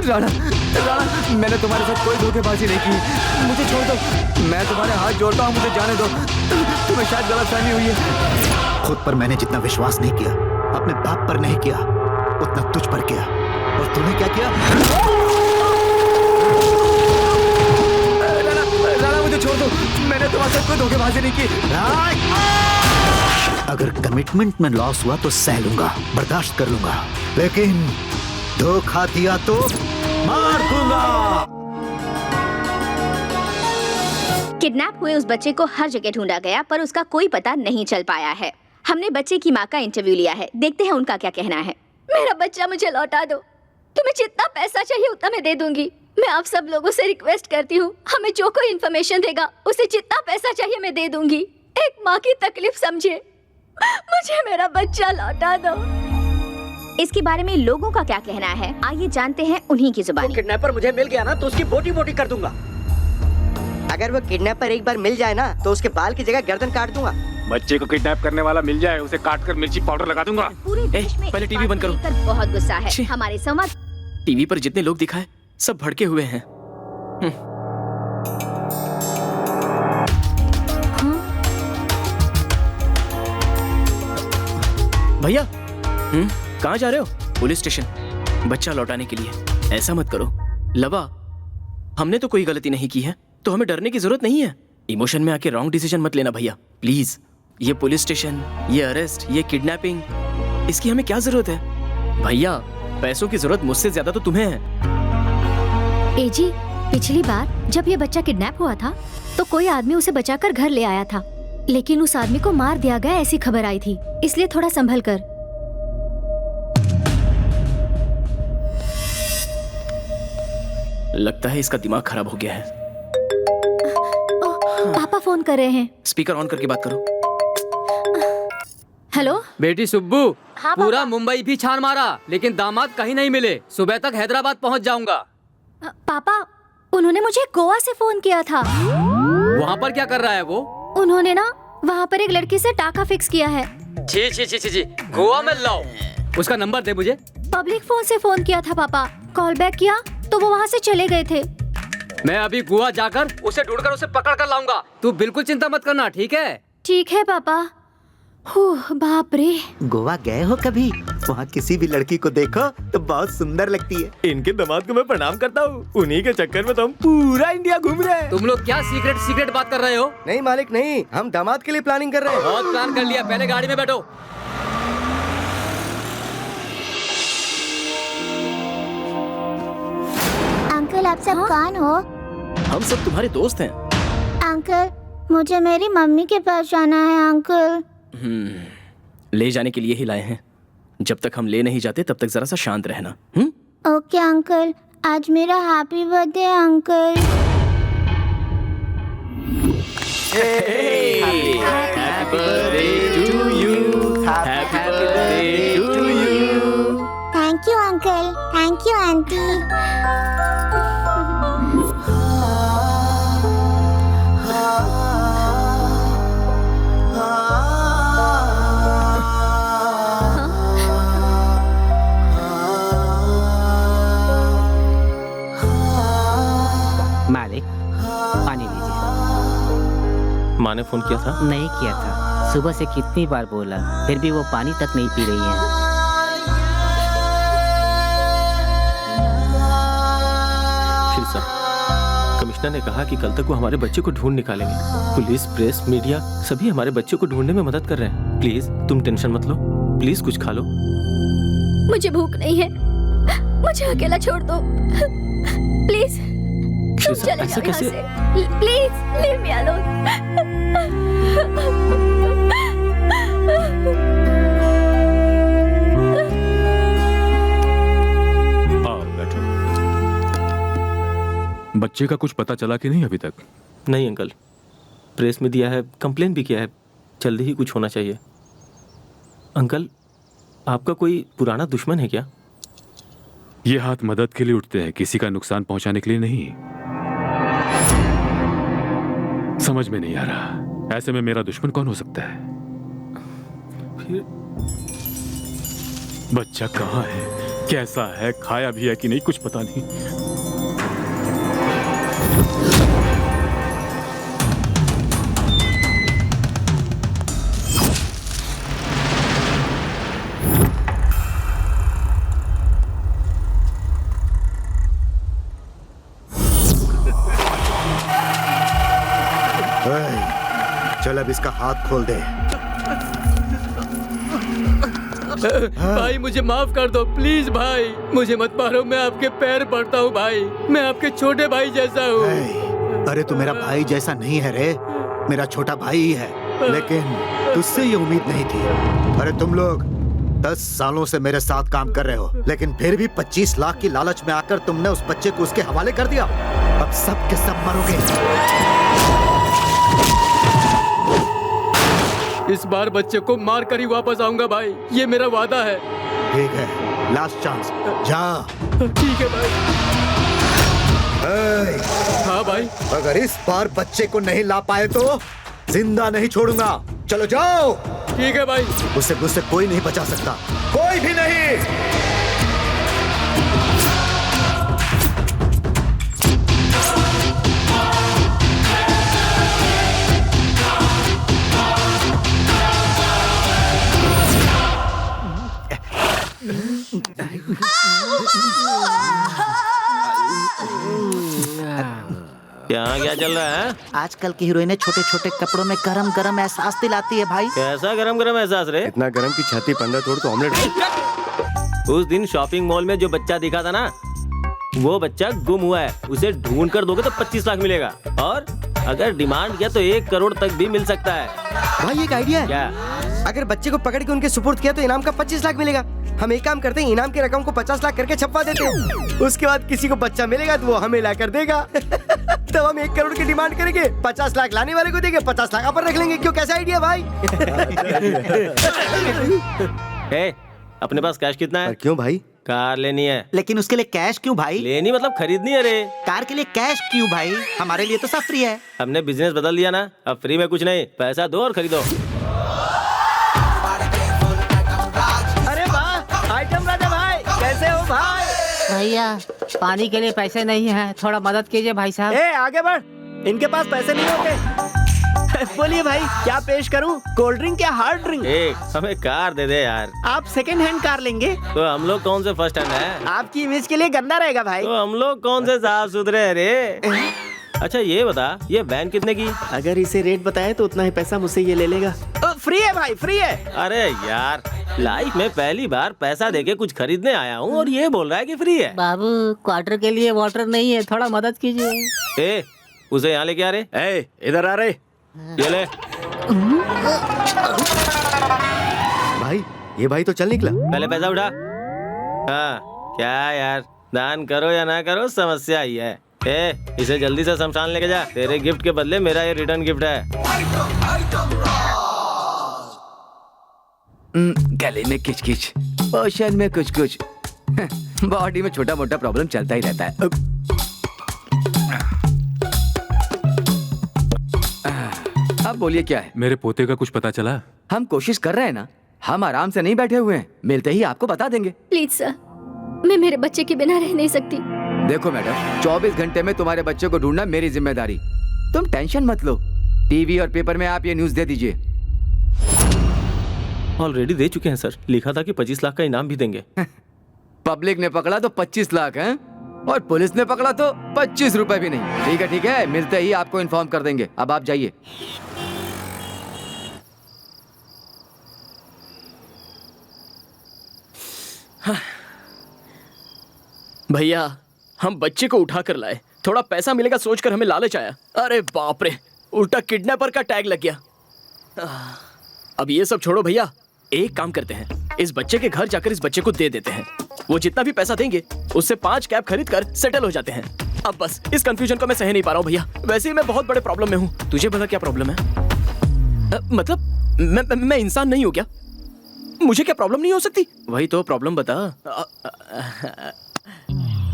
राणा, राणा, मैंने तुम्हारे साथ कोई धोखेबाजी नहीं की। मुझे छोड़ दो, मैं तुम्हारे हाथ जोड़ता हूँ, मुझे जाने दो। तुम्हें शायद गलतफहमी हुई है। खुद पर मैंने जितना विश्वास नहीं किया, अपने बाप पर नहीं किया, उतना तुझ पर किया। और तूने क्या किया? राणा, मुझे छोड़ दो, मैंने तुम्हारे साथ कोई धोखेबाजी नहीं की। अगर कमिटमेंट में लॉस हुआ तो सह लूंगा, बर्दाश्त कर लूंगा, लेकिन धोखा दिया तो मार दूंगा। किडनैप हुए उस बच्चे को हर जगह ढूंढा गया, पर उसका कोई पता नहीं चल पाया है। हमने बच्चे की माँ का इंटरव्यू लिया है, देखते हैं उनका क्या कहना है। मेरा बच्चा मुझे लौटा दो। तुम्हें जितना पैसा चाहिए उतना मैं दे दूंगी। मैं आप सब लोगों से रिक्वेस्ट करती हूँ, हमें जो कोई इन्फॉर्मेशन देगा उसे जितना पैसा चाहिए मैं दे दूंगी। एक माँ की तकलीफ समझे, मुझे मेरा बच्चा लौटा दो। इसके बारे में लोगों का क्या कहना है, आइए जानते हैं उन्हीं की जुबानी। किडनैपर मुझे मिल गया ना तो उसकी बोटी बोटी कर दूंगा। अगर वो किडनैपर एक बार मिल जाए ना तो उसके बाल की जगह गर्दन काट दूंगा। बच्चे को किडनैप करने वाला मिल जाए, उसे काट कर मिर्ची पाउडर लगा दूंगा। पूरे देश में पहले टीवी बंद करो। बहुत गुस्सा है। हमारे संवाद टीवी पर जितने लोग दिखाए सब भड़के हुए हैं। भैया, कहाँ जा रहे हो? पुलिस स्टेशन, बच्चा लौटाने के लिए। ऐसा मत करो लवा, हमने तो कोई गलती नहीं की है, तो हमें डरने की जरूरत नहीं है। इमोशन में आके रॉन्ग डिसीजन मत लेना भैया, प्लीज। ये पुलिस स्टेशन, ये अरेस्ट, ये किडनैपिंग, इसकी हमें क्या जरूरत है? भैया, पैसों की जरूरत मुझसे ज्यादा तो तुम्हें है। ए जी, पिछली बार जब ये बच्चा किडनैप हुआ था तो कोई आदमी उसे बचाकर घर ले आया था, लेकिन उस आदमी को मार दिया गया ऐसी खबर आई थी, इसलिए थोड़ा संभल कर। लगता है इसका दिमाग खराब हो गया है। पापा फोन कर रहे हैं। स्पीकर ऑन करके बात करो। हेलो बेटी सुब्बू, हाँ, पूरा मुंबई भी छान मारा लेकिन दामाद कहीं नहीं मिले। सुबह तक हैदराबाद पहुंच जाऊंगा। पापा, उन्होंने मुझे गोवा से फोन किया था। वहाँ पर क्या कर रहा है वो? उन्होंने ना वहाँ पर एक लड़की से टाका फिक्स किया है। छी छी छी छी छी, गोवा में लाओ। उसका नंबर दे मुझे। पब्लिक फोन से फोन किया था पापा, कॉल बैक किया तो वो वहाँ से चले गए थे। मैं अभी गोवा जाकर उसे ढूंढकर उसे पकड़ कर लाऊंगा। तू बिल्कुल चिंता मत करना, ठीक है? ठीक है पापा। बाप रे। गोवा गए हो कभी? वहाँ किसी भी लड़की को देखो तो बहुत सुंदर लगती है। इनके दामाद को मैं प्रणाम करता हूँ। उन्हीं के चक्कर में तो हम पूरा इंडिया घूम रहे हैं। तुम लोग क्या सीक्रेट बात कर रहे हो? नहीं मालिक नहीं, हम दामाद के लिए प्लानिंग कर रहे हैं। बहुत प्लान कर लिया, पहले गाड़ी में बैठो। अंकल आप सब कौन हो? हम सब तुम्हारे दोस्त हैं। अंकल मुझे मेरी मम्मी के पास जाना है अंकल। ले जाने के लिए ही लाए हैं। जब तक हम ले नहीं जाते तब तक जरा सा शांत रहना। ओके अंकल, आज मेरा happy birthday uncle. Happy birthday to you, happy birthday to you. Thank you uncle, thank you aunty. मालिक, पानी लीजिए। माँ ने फोन किया था? नहीं किया था। सुबह से कितनी बार बोला, फिर भी वो पानी तक नहीं पी रही है। श्री साहब, कमिश्नर ने कहा कि कल तक वो हमारे बच्चे को ढूंढ निकालेंगे। पुलिस, प्रेस, मीडिया सभी हमारे बच्चे को ढूंढने में मदद कर रहे हैं। प्लीज तुम टेंशन मत लो, प्लीज कुछ खा लो। मुझे भूख नहीं है, मुझे अकेला छोड़ दो प्लीज। तुम चले ऐसा जाओ यहाँ कैसे? से। Please leave me alone. आओ बैठो। बच्चे का कुछ पता चला कि नहीं अभी तक? नहीं अंकल, प्रेस में दिया है, कंप्लेन भी किया है, जल्दी ही कुछ होना चाहिए। अंकल, आपका कोई पुराना दुश्मन है क्या? ये हाथ मदद के लिए उठते हैं, किसी का नुकसान पहुंचाने के लिए नहीं। समझ में नहीं आ रहा, ऐसे में मेरा दुश्मन कौन हो सकता है? फिर बच्चा कहाँ है, कैसा है, खाया भी है कि नहीं, कुछ पता नहीं। चल अब इसका हाथ खोल दे। भाई मुझे माफ कर दो प्लीज भाई, मुझे मत मारो, मैं आपके पैर पड़ता हूँ भाई, मैं आपके छोटे भाई जैसा हूँ। अरे तू मेरा भाई जैसा नहीं है रे, मेरा छोटा भाई ही है, लेकिन तुझसे ये उम्मीद नहीं थी। अरे तुम लोग 10 सालों से मेरे साथ काम कर रहे हो, लेकिन फिर भी 25 लाख की लालच में आकर तुमने उस बच्चे को उसके हवाले कर दिया। अब सब के सब मरोगे। इस बार बच्चे को मार कर ही वापस आऊंगा भाई, ये मेरा वादा है। ठीक है, लास्ट चांस, जा। ठीक है भाई। हाँ भाई। अगर इस बार बच्चे को नहीं ला पाए तो जिंदा नहीं छोड़ूंगा। चलो जाओ। ठीक है भाई। उसे मुझसे कोई नहीं बचा सकता, कोई भी नहीं। क्या चल रहा है? आजकल की हीरोइनें छोटे छोटे कपड़ों में गरम गरम एहसास दिलाती है भाई। कैसा गरम गरम एहसास रे? इतना गरम की छाती 15 तोड़ तो ऑमलेट। उस दिन शॉपिंग मॉल में जो बच्चा दिखा था ना, वो बच्चा गुम हुआ है। उसे ढूंढ कर दोगे तो 25 लाख मिलेगा, और अगर डिमांड किया तो 1 करोड़ तक भी मिल सकता है। भाई एक आइडिया है। क्या? अगर बच्चे को पकड़ के उनके सुपुर्द किया तो इनाम का 25 लाख मिलेगा। हम एक काम करते हैं, इनाम की रकम को 50 लाख करके छपवा देते हैं। उसके बाद किसी को बच्चा मिलेगा तो वो हमें ला कर देगा। तब हम 1 करोड़ की डिमांड करेंगे, 50 लाख लाने वाले को देंगे, 50 लाख अपन रख लेंगे। क्यों, कैसा आइडिया भाई? अपने पास कैश कितना है? क्यों भाई? कार लेनी है। लेकिन उसके लिए कैश क्यों भाई? लेनी मतलब खरीदनी है रे। कार के लिए कैश क्यों भाई? हमारे लिए तो सब फ्री है। हमने बिजनेस बदल दिया ना, अब फ्री में कुछ नहीं, पैसा दो और खरीदो। अरे वाह, आइटम राजा भाई, कैसे हो भाई? भैया पानी के लिए पैसे नहीं है, थोड़ा मदद कीजिए भाई साहब। आगे बढ़, इनके पास पैसे नहीं होंगे। बोलिए भाई, क्या पेश करूं? कोल्ड ड्रिंक या हार्ड ड्रिंक? हमें कार दे दे यार। आप सेकंड हैंड कार लेंगे? तो हम लोग कौन से फर्स्ट हैंड है? आपकी इमेज के लिए गंदा रहेगा भाई। तो हम लोग कौन से साफ सुथरे है रे? अच्छा ये बता, ये वैन कितने की? अगर इसे रेट बताए तो उतना ही पैसा मुझसे ये ले लेगा। फ्री है भाई, फ्री है। अरे यार, लाइफ में पहली बार पैसा देके कुछ खरीदने आया हूँ और ये बोल रहा है कि फ्री है। बाबू क्वार्टर के लिए वाटर नहीं है, थोड़ा मदद कीजिए। उसे यहाँ लेके आ रहे। इधर आ रहे। ये ले। भाई, ये भाई तो चल निकला। पहले पैसा उठा। हाँ, क्या यार, दान करो या ना करो, समस्या ही है। इसे जल्दी से शमशान लेके जा। तेरे गिफ्ट के बदले मेरा ये रिटर्न गिफ्ट है। गले में किच-किच, पोषण में कुछ-कुछ, बॉडी में छोटा मोटा प्रॉब्लम चलता ही रहता है। अब बोलिए क्या है? मेरे पोते का कुछ पता चला? हम कोशिश कर रहे हैं ना, हम आराम से नहीं बैठे हुए हैं, मिलते ही आपको बता देंगे। प्लीज सर, मैं मेरे बच्चे के बिना रह नहीं सकती। देखो मैडम, 24 घंटे में तुम्हारे बच्चे को ढूंढना मेरी जिम्मेदारी। तुम टेंशन मत लो, टीवी और पेपर में आप ये न्यूज दे दीजिए। ऑलरेडी दे चुके हैं सर, लिखा था कि 25 लाख का इनाम भी देंगे। पब्लिक ने पकड़ा तो 25 लाख हैं और पुलिस ने पकड़ा तो 25 रुपए भी नहीं। ठीक है, मिलते ही आपको इन्फॉर्म कर देंगे। अब आप जाइए। भैया हम बच्चे को उठा कर लाए, थोड़ा पैसा मिलेगा सोचकर हमें लालच आया। अरे बाप रे, उल्टा किडनैपर का टैग लग गया। अब ये सब छोड़ो भैया, एक काम करते हैं, इस बच्चे के घर जाकर इस बच्चे को दे देते हैं। वो जितना भी पैसा देंगे उससे 5 कैब खरीद कर सेटल हो जाते हैं। अब बस इस कंफ्यूजन को मैं सह नहीं पा रहा हूँ भैया। वैसे ही मैं बहुत बड़े प्रॉब्लम में हूँ। तुझे पता क्या प्रॉब्लम है? मतलब मैं इंसान नहीं हूँ क्या? मुझे क्या प्रॉब्लम नहीं हो सकती? वही तो प्रॉब्लम बता।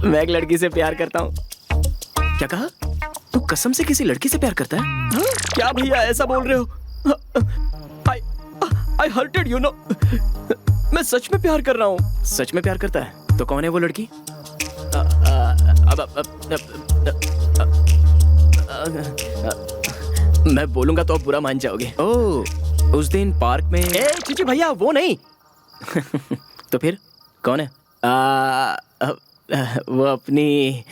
मैं एक लड़की से प्यार करता हूँ। क्या कहा? तू कसम से किसी लड़की से प्यार करता है? हाँ? क्या भैया ऐसा बोल रहे हो? I hurted you know। मैं सच में प्यार कर रहा हूँ। सच में प्यार करता है? तो कौन है वो लड़की? मैं बोलूंगा तो आप बुरा मान जाओगे। ओह, उस दिन पार्क में। चीची भैया वो नहीं। तो फिर कौन है? वो अपनी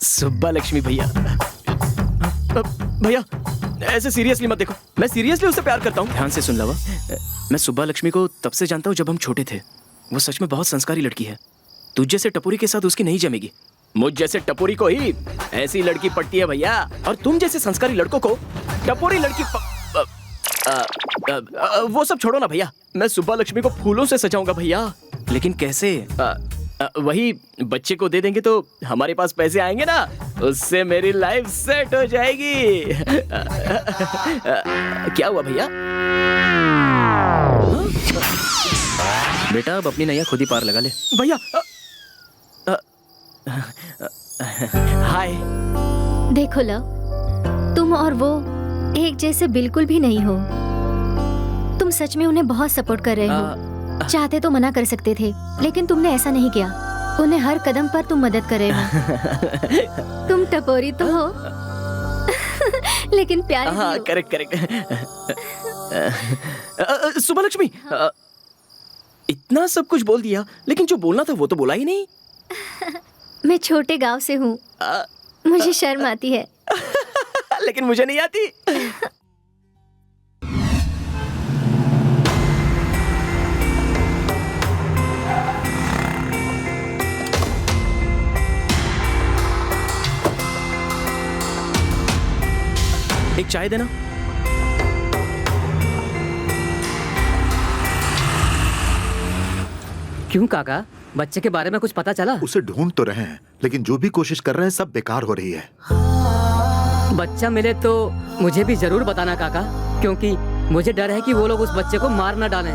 सुब्बा लक्ष्मी भैया। भैया ऐसे सीरियसली मत देखो, मैं सीरियसली उससे प्यार करता हूँ। ध्यान से सुन लवा, मैं सुब्बा लक्ष्मी को तब से जानता हूँ जब हम छोटे थे। वो सच में बहुत संस्कारी लड़की है। तुझ जैसे टपोरी के साथ उसकी नहीं जमेगी। मुझ जैसे टपोरी को ही ऐसी लड़की पटती है भैया, और तुम जैसे संस्कारी लड़कों को टपोरी लड़की वो सब छोड़ो ना भैया। मैं सुब्बा लक्ष्मी को फूलों से सजाऊंगा भैया। लेकिन कैसे? वही बच्चे को दे देंगे तो हमारे पास पैसे आएंगे ना, उससे मेरी लाइफ सेट हो जाएगी। क्या हुआ भैया? बेटा अब अपनी नैया खुद ही पार लगा ले। भैया हाय। देखो लव, तुम और वो एक जैसे बिल्कुल भी नहीं हो। तुम सच में उन्हें बहुत सपोर्ट कर रहे हो। चाहते तो मना कर सकते थे, लेकिन तुमने ऐसा नहीं किया। उन्हें हर कदम पर तुम मदद कर रहे हो। तुम टपोरी तो हो लेकिन प्यारी भी हो। करेक्ट। सुब्बा लक्ष्मी, इतना सब कुछ बोल दिया, लेकिन जो बोलना था वो तो बोला ही नहीं। मैं छोटे गांव से हूँ, मुझे शर्म आती है। लेकिन मुझे नहीं आती। एक चाय देना। क्यों काका, बच्चे के बारे में कुछ पता चला? उसे ढूंढ तो रहे हैं, लेकिन जो भी कोशिश कर रहे हैं सब बेकार हो रही है। बच्चा मिले तो मुझे भी जरूर बताना काका, क्योंकि मुझे डर है कि वो लोग उस बच्चे को मार न डालें।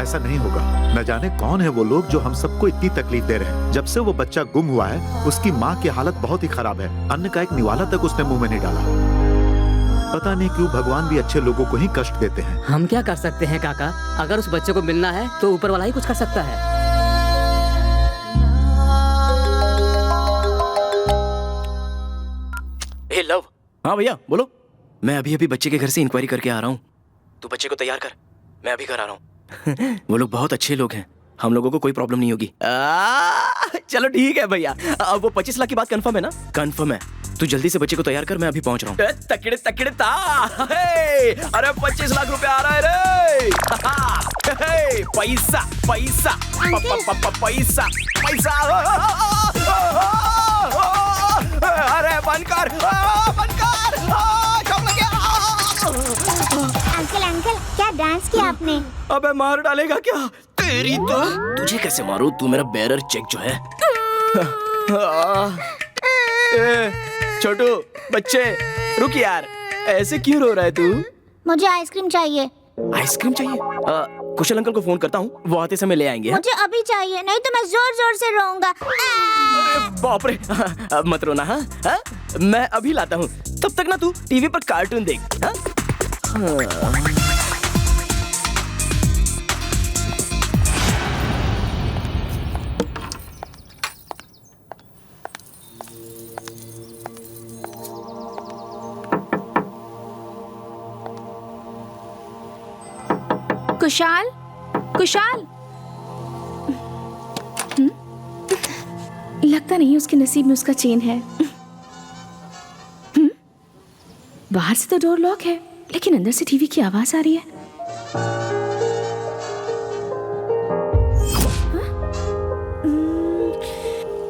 ऐसा नहीं होगा। न जाने कौन है वो लोग जो हम सबको इतनी तकलीफ दे रहे हैं। जब से वो बच्चा गुम हुआ है, उसकी माँ की हालत बहुत ही खराब है। अन्न का एक निवाला तक उसने मुंह में नहीं डाला। पता नहीं क्यों भगवान भी अच्छे लोगों को ही कष्ट देते हैं। हम क्या कर सकते हैं काका? अगर उस बच्चे को मिलना है तो ऊपर वाला ही कुछ कर सकता है। हे लव। हाँ भैया बोलो। मैं अभी अभी बच्चे के घर से इंक्वायरी करके आ रहा हूँ। तू बच्चे को तैयार कर, मैं अभी घर आ रहा हूँ। वो लोग बहुत अच्छे लोग हैं, हम लोगों को कोई प्रॉब्लम नहीं होगी। चलो ठीक है भैया। अब वो 25 लाख की बात कंफर्म है ना? कंफर्म है। तू जल्दी से बच्चे को तैयार कर, मैं अभी पहुंच रहा हूँ। तकड़े तकड़े ता। अरे 25 लाख रुपए आ रहा है रे। पैसा पैसा पैसा पैसा। अरे बंद कर बंद कर। अंकल अंकल, क्या डांस किया आपने? अबे मार डालेगा क्या? तेरी तो तुझे कैसे मारूं? तू मेरा बेरर चेक जो है। छोटू बच्चे रुक यार, ऐसे क्यों रो रहा है तू? मुझे आइसक्रीम चाहिए। आइसक्रीम चाहिए? कुशल अंकल को फोन करता हूँ, वो आते समय ले आएंगे। मुझे अभी चाहिए, नहीं तो मैं जोर जोर से रोऊंगा। अरे बाप रे, अब मत रोना। हाँ मैं अभी लाता हूँ, तब तक ना तू टीवी पर कार्टून देख। हाँ कुशाल, कुशाल। लगता नहीं उसके नसीब में उसका चेन है। बाहर से तो डोर लॉक है, लेकिन अंदर से टीवी की आवाज आ रही है।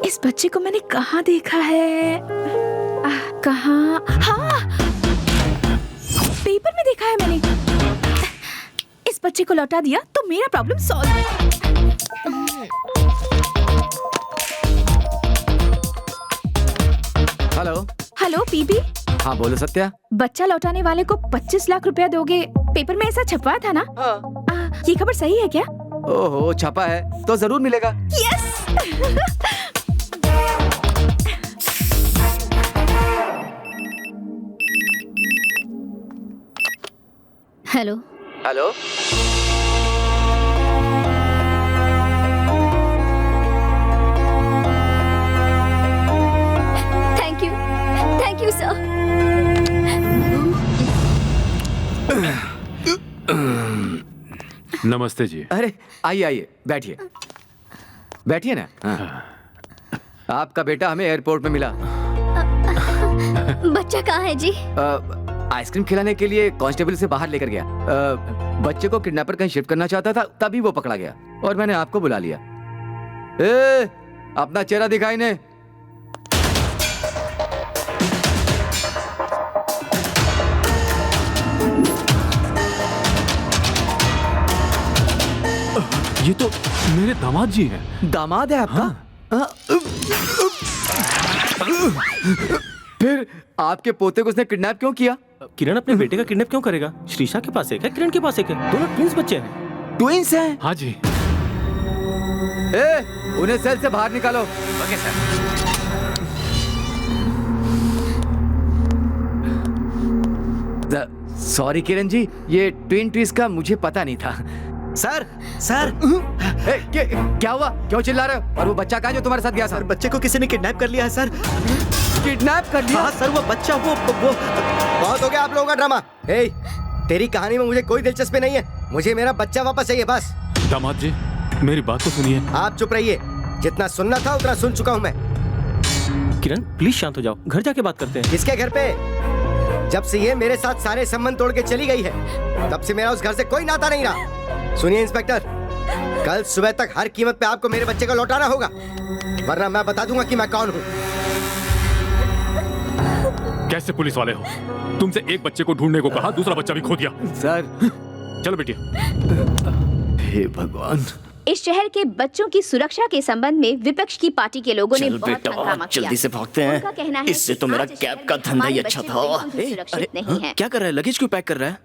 इस बच्चे को मैंने कहाँ देखा है? कहाँ? हाँ, पेपर में देखा है मैंने। इस बच्चे को लौटा दिया तो मेरा problem solve. Hello hello PP. हाँ बोलो सत्या। बच्चा लौटाने वाले को 25 लाख रुपया दोगे, पेपर में ऐसा छपवा था ना? ये खबर सही है क्या? ओहो छपा है तो जरूर मिलेगा। Yes. Hello hello. Thank you sir. नमस्ते जी। अरे आइए आइए, बैठिए बैठिए ना। हाँ। आपका बेटा हमें एयरपोर्ट में मिला। बच्चा कहाँ है जी? आइसक्रीम खिलाने के लिए कांस्टेबल से बाहर लेकर गया। बच्चे को किडनैपर कहीं शिफ्ट करना चाहता था, तभी वो पकड़ा गया और मैंने आपको बुला लिया। अपना चेहरा दिखाई ने। ये तो मेरे दामाद जी हैं। दामाद है आपका? हाँ। फिर आपके पोते को उसने किडनैप क्यों किया? किरण अपने बेटे का किडनैप क्यों करेगा? श्रीषा के पास एक है, किरण के पास एक है, दोनों ट्विंस बच्चे हैं। ट्विंस हैं? हाँ जी। उन्हें सेल से बाहर निकालो। Okay sir. Sorry Kiran ji, ये ट्विन ट्विंस का मुझे पता नहीं था। सर सर क्या हुआ? क्यों चिल्ला रहे हो? और वो बच्चा कहाँ जो तुम्हारे साथ गया? सर बच्चे को किसी ने किडनैप कर लिया है सर। किडनैप कर लिया? हाँ सर, वो बच्चा वो बहुत हो गया आप लोगों का ड्रामा। तेरी कहानी में मुझे कोई दिलचस्पी नहीं है, मुझे मेरा बच्चा वापस चाहिए बस। दामाद जी मेरी बात तो सुनिए। आप चुप रहिए, जितना सुनना था उतना सुन चुका हूँ मैं। किरण प्लीज शांत हो जाओ, घर जाके बात करते हैं। किसके घर पे? जब से ये मेरे साथ सारे संबंध तोड़ के चली गई है, तब से मेरा उस घर से कोई नाता नहीं रहा। सुनिए इंस्पेक्टर, कल सुबह तक हर कीमत पे आपको मेरे बच्चे को लौटाना होगा, वरना मैं बता दूंगा कि मैं कौन हूँ। कैसे पुलिस वाले हो? तुमसे एक बच्चे को ढूंढने को कहा, दूसरा बच्चा भी खो दिया। सर चलो बेटिया। हे भगवान। इस शहर के बच्चों की सुरक्षा के संबंध में विपक्ष की पार्टी के लोगों ने चल बहुत बेटा, हंगामा किया। जल्दी से भागते उनका कहना हैं। है इससे कि तो मेरा आज कैब शहर का में धंधा ही हमारे अच्छा बच्चे था। बिल्कुल भी सुरक्षित नहीं हैं। क्या कर रहा है? लगेज क्यों पैक कर रहा है?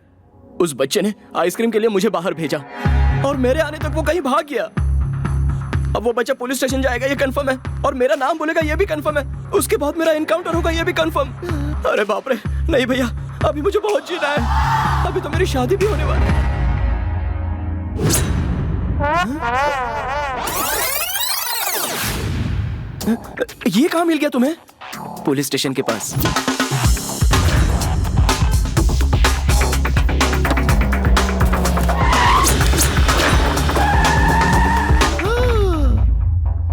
उस बच्चे ने आइसक्रीम के लिए मुझे बाहर भेजा और मेरे आने तक वो कहीं भाग गया। अब वो बच्चा पुलिस स्टेशन जाएगा ये कंफर्म है, और मेरा नाम बोलेगा ये भी कंफर्म है। उसके बाद मेरा एनकाउंटर होगा ये भी कंफर्म। अरे बाप रे, नहीं भैया, अभी मुझे बहुत जीना है। अभी तो मेरी शादी भी होने वाली है। ये कहाँ मिल गया तुम्हें? पुलिस स्टेशन के पास।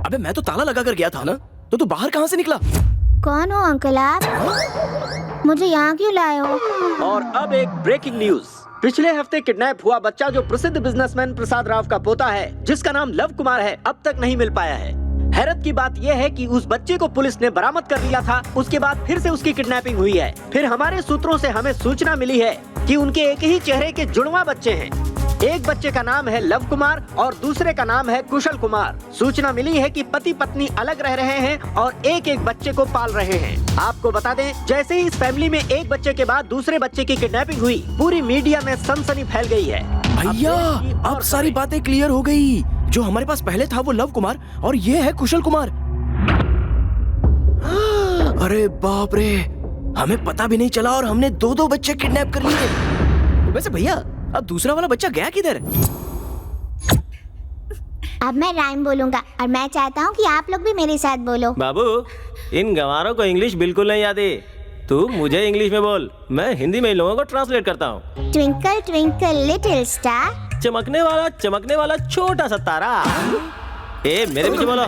अबे मैं तो ताला लगा कर गया था ना, तो तू बाहर कहाँ से निकला? कौन हो अंकल आप? मुझे यहाँ क्यों लाए हो? और अब एक ब्रेकिंग न्यूज। पिछले हफ्ते किडनैप हुआ बच्चा जो प्रसिद्ध बिजनेसमैन प्रसाद राव का पोता है, जिसका नाम लव कुमार है, अब तक नहीं मिल पाया है। हैरत की बात यह है कि उस बच्चे को पुलिस ने बरामद कर लिया था। उसके बाद फिर से उसकी किडनैपिंग हुई है। फिर हमारे सूत्रों से हमें सूचना मिली है कि उनके एक ही चेहरे के जुड़वा बच्चे हैं। एक बच्चे का नाम है लव कुमार और दूसरे का नाम है कुशल कुमार। सूचना मिली है कि पति पत्नी अलग रह रहे हैं और एक एक बच्चे को पाल रहे हैं। आपको बता दें, जैसे ही इस फैमिली में एक बच्चे के बाद दूसरे बच्चे की किडनैपिंग हुई, पूरी मीडिया में सनसनी फैल गई है। भैया, अब सारी बातें क्लियर हो गई। जो हमारे पास पहले था वो लव कुमार और ये है कुशल कुमार। अरे बाप रे, हमें पता भी नहीं चला और हमने दो दो बच्चे किडनैप कर लिए। वैसे भैया, अब दूसरा वाला बच्चा गया किधर? अब मैं राइम बोलूंगा और मैं चाहता हूँ कि आप लोग भी मेरे साथ बोलो। बाबू, इन गंवारों को इंग्लिश बिल्कुल नहीं आती। तू मुझे इंग्लिश में बोल, मैं हिंदी में इन लोगों को ट्रांसलेट करता हूँ। ट्विंकल ट्विंकल लिटिल स्टार, चमकने वाला छोटा सा तारा। ए, मेरे पीछे बोलो।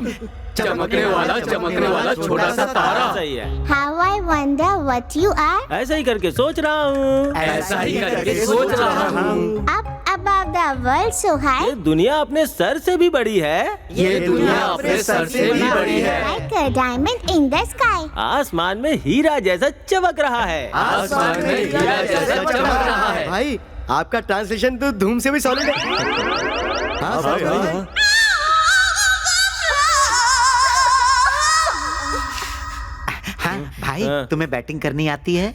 चमकने वाला छोटा सा तारा। सही है। How I wonder what you are। ऐसा ही करके सोच रहा हूँ। ऐसा ही करके सोच रहा हूँ। Up above the world so high। ये दुनिया अपने सर से भी बड़ी है। ये दुनिया अपने सर से भी बड़ी है। Like a diamond in the sky। आसमान में हीरा जैसा चमक रहा है। आसमान में हीरा जैसा चमक रहा है। भाई, आपका ट्रांसलेशन तो धूम से भी सॉलिड है। हाँ भाई। भाई, तुम्हें बैटिंग करनी आती है?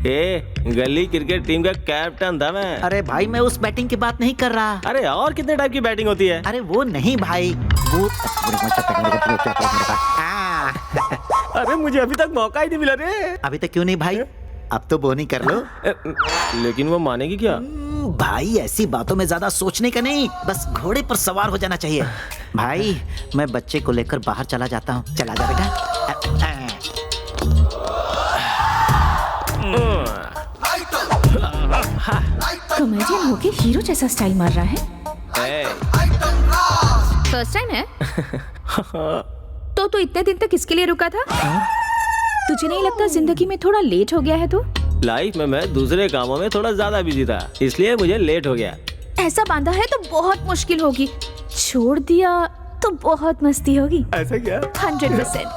ए, गली क्रिकेट टीम का कैप्टन था मैं। अरे भाई, मैं उस बैटिंग की बात नहीं कर रहा। अरे और कितने टाइप की बैटिंग होती है? अरे वो नहीं भाई, वो अरे मुझे अभी तक मौका ही नहीं मिला रे। अभी तक क्यों नहीं भाई? अब तो बोनी कर लो। लेकिन वो मानेगी क्या? भाई, ऐसी बातों में ज्यादा सोचने का नहीं, बस घोड़े पर सवार हो जाना चाहिए। भाई, मैं बच्चे को लेकर बाहर चला जाता हूँ। चला जा बेटा। कॉमेडियन होके हीरो जैसा स्टाइल मार रहा है। फर्स्ट टाइम है? तो तू इतने दिन तक किसके लिए रुका था? तुझे नहीं लगता जिंदगी में थोड़ा लेट हो गया है तू? लाइफ में मैं दूसरे कामों में थोड़ा ज्यादा बिजी था, इसलिए मुझे लेट हो गया। ऐसा बांधा है तो बहुत मुश्किल होगी, छोड़ दिया तो बहुत मस्ती होगी। ऐसा क्या? 100%।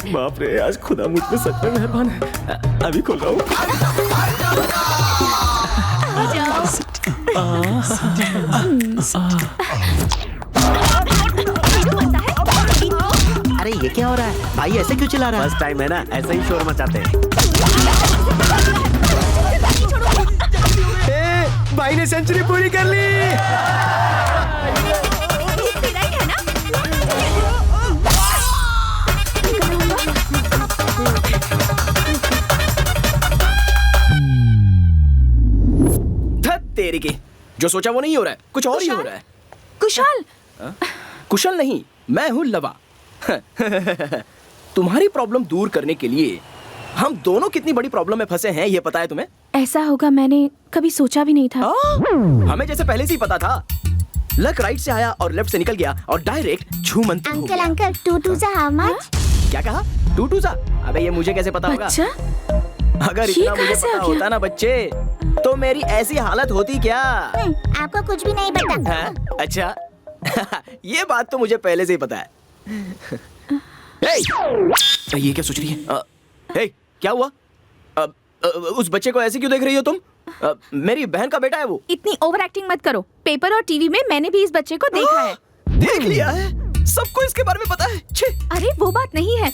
बाप रे, आज खुदा मुझ पे सच में मेहरबान है। अभी खोल रहा हूँ। अरे ये क्या हो रहा है भाई? ऐसे क्यों चिल्ला रहा है? फर्स्ट टाइम है ना, ऐसे ही शोर मचाते हैं। भाई ने सेंचुरी पूरी कर ली। तेरी की, जो सोचा वो नहीं हो रहा है, कुछ और ही हो रहा है। कुशल? कुशल नहीं, मैं हूँ लवा। तुम्हारी प्रॉब्लम दूर करने के लिए हम दोनों कितनी बड़ी प्रॉब्लम में फंसे हैं, ये पता है तुम्हें? ऐसा होगा मैंने कभी सोचा भी नहीं था। हमें जैसे पहले से ही पता था। लक राइट से आया और लेफ्ट से निकल गया और डायरेक्ट छूमंतर हो गया। अंकल, 2 2 जा how much? क्या कहा? 2 2 जा? अबे ये मुझे कैसे पता होगा? अगर इतना मुझे पता होता ना बच्चे, तो मेरी ऐसी हालत होती क्या? आपको कुछ भी नहीं पता। अच्छा, ये बात तो मुझे पहले से ही पता है। ये क्या सोच रही है? क्या हुआ? उस बच्चे को ऐसे क्यों देख रही हो तुम? मेरी बहन का बेटा है वो। इतनी ओवर एक्टिंग मत करो। पेपर और टीवी में मैंने भी इस बच्चे को देखा है। देख लिया है? सबको इसके बारे में पता है। छे। अरे वो बात नहीं है।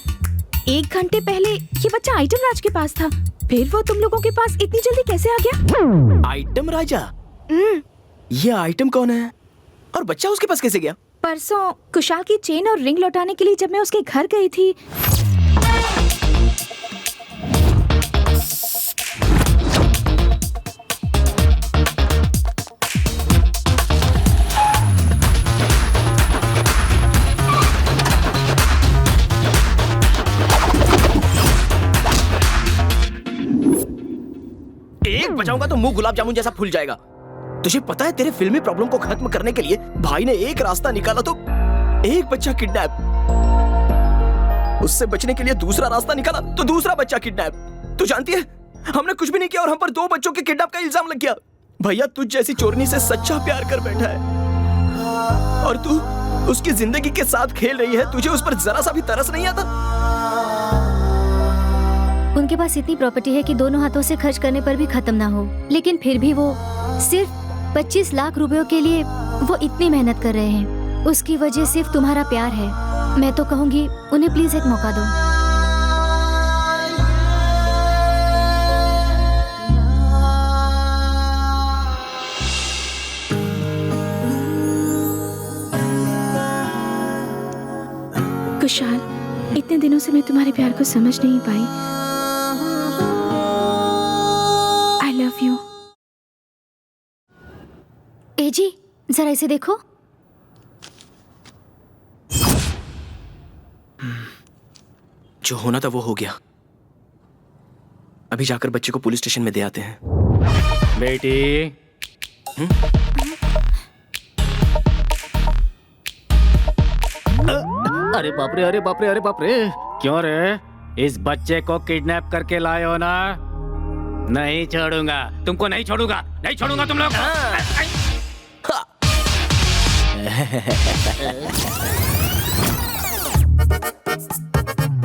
1 घंटे पहले ये बच्चा आइटम राज के पास था, फिर वो तुम लोगों के पास इतनी जल्दी कैसे आ गया? आइटम राजा? ये आइटम कौन है और बच्चा उसके पास कैसे गया? परसों कुशाल की चेन और रिंग लौटाने के लिए जब मैं उसके घर गई थी, एक बचाऊंगा तो मुंह गुलाब जामुन जैसा फूल जाएगा। तुझे पता है तेरे फिल्मी प्रॉब्लम को खत्म करने के लिए भाई ने एक रास्ता निकाला तो एक बच्चा किडनैप, उससे बचने के लिए दूसरा रास्ता निकाला तो दूसरा बच्चा किडनैप। तू जानती है हमने कुछ भी नहीं किया और हम पर 2 बच्चों के किडनैप का इल्जाम लग गया। भैया तुझ जैसी चोरनी से सच्चा प्यार कर बैठा है और तू उसकी जिंदगी के साथ खेल रही है। तुझे उस पर जरा सा भी तरस नहीं आता? उनके पास इतनी प्रॉपर्टी है कि दोनों हाथों से खर्च करने पर भी खत्म ना हो, लेकिन फिर भी वो सिर्फ 25 लाख रुपयों के लिए वो इतनी मेहनत कर रहे हैं। उसकी वजह सिर्फ तुम्हारा प्यार है। मैं तो कहूँगी उन्हें प्लीज एक मौका दो। कुशाल, इतने दिनों से मैं तुम्हारे प्यार को समझ नहीं पाई। I love you। ए जी, जरा इसे देखो। जो होना था वो हो गया। अभी जाकर बच्चे को पुलिस स्टेशन में दे आते हैं। बेटी, अरे बाप रे, अरे बाप रे, अरे बाप रे। क्यों रे? इस बच्चे को किडनैप करके लाए हो ना? नहीं छोड़ूंगा तुमको, नहीं छोड़ूंगा, नहीं छोड़ूंगा तुम लोग।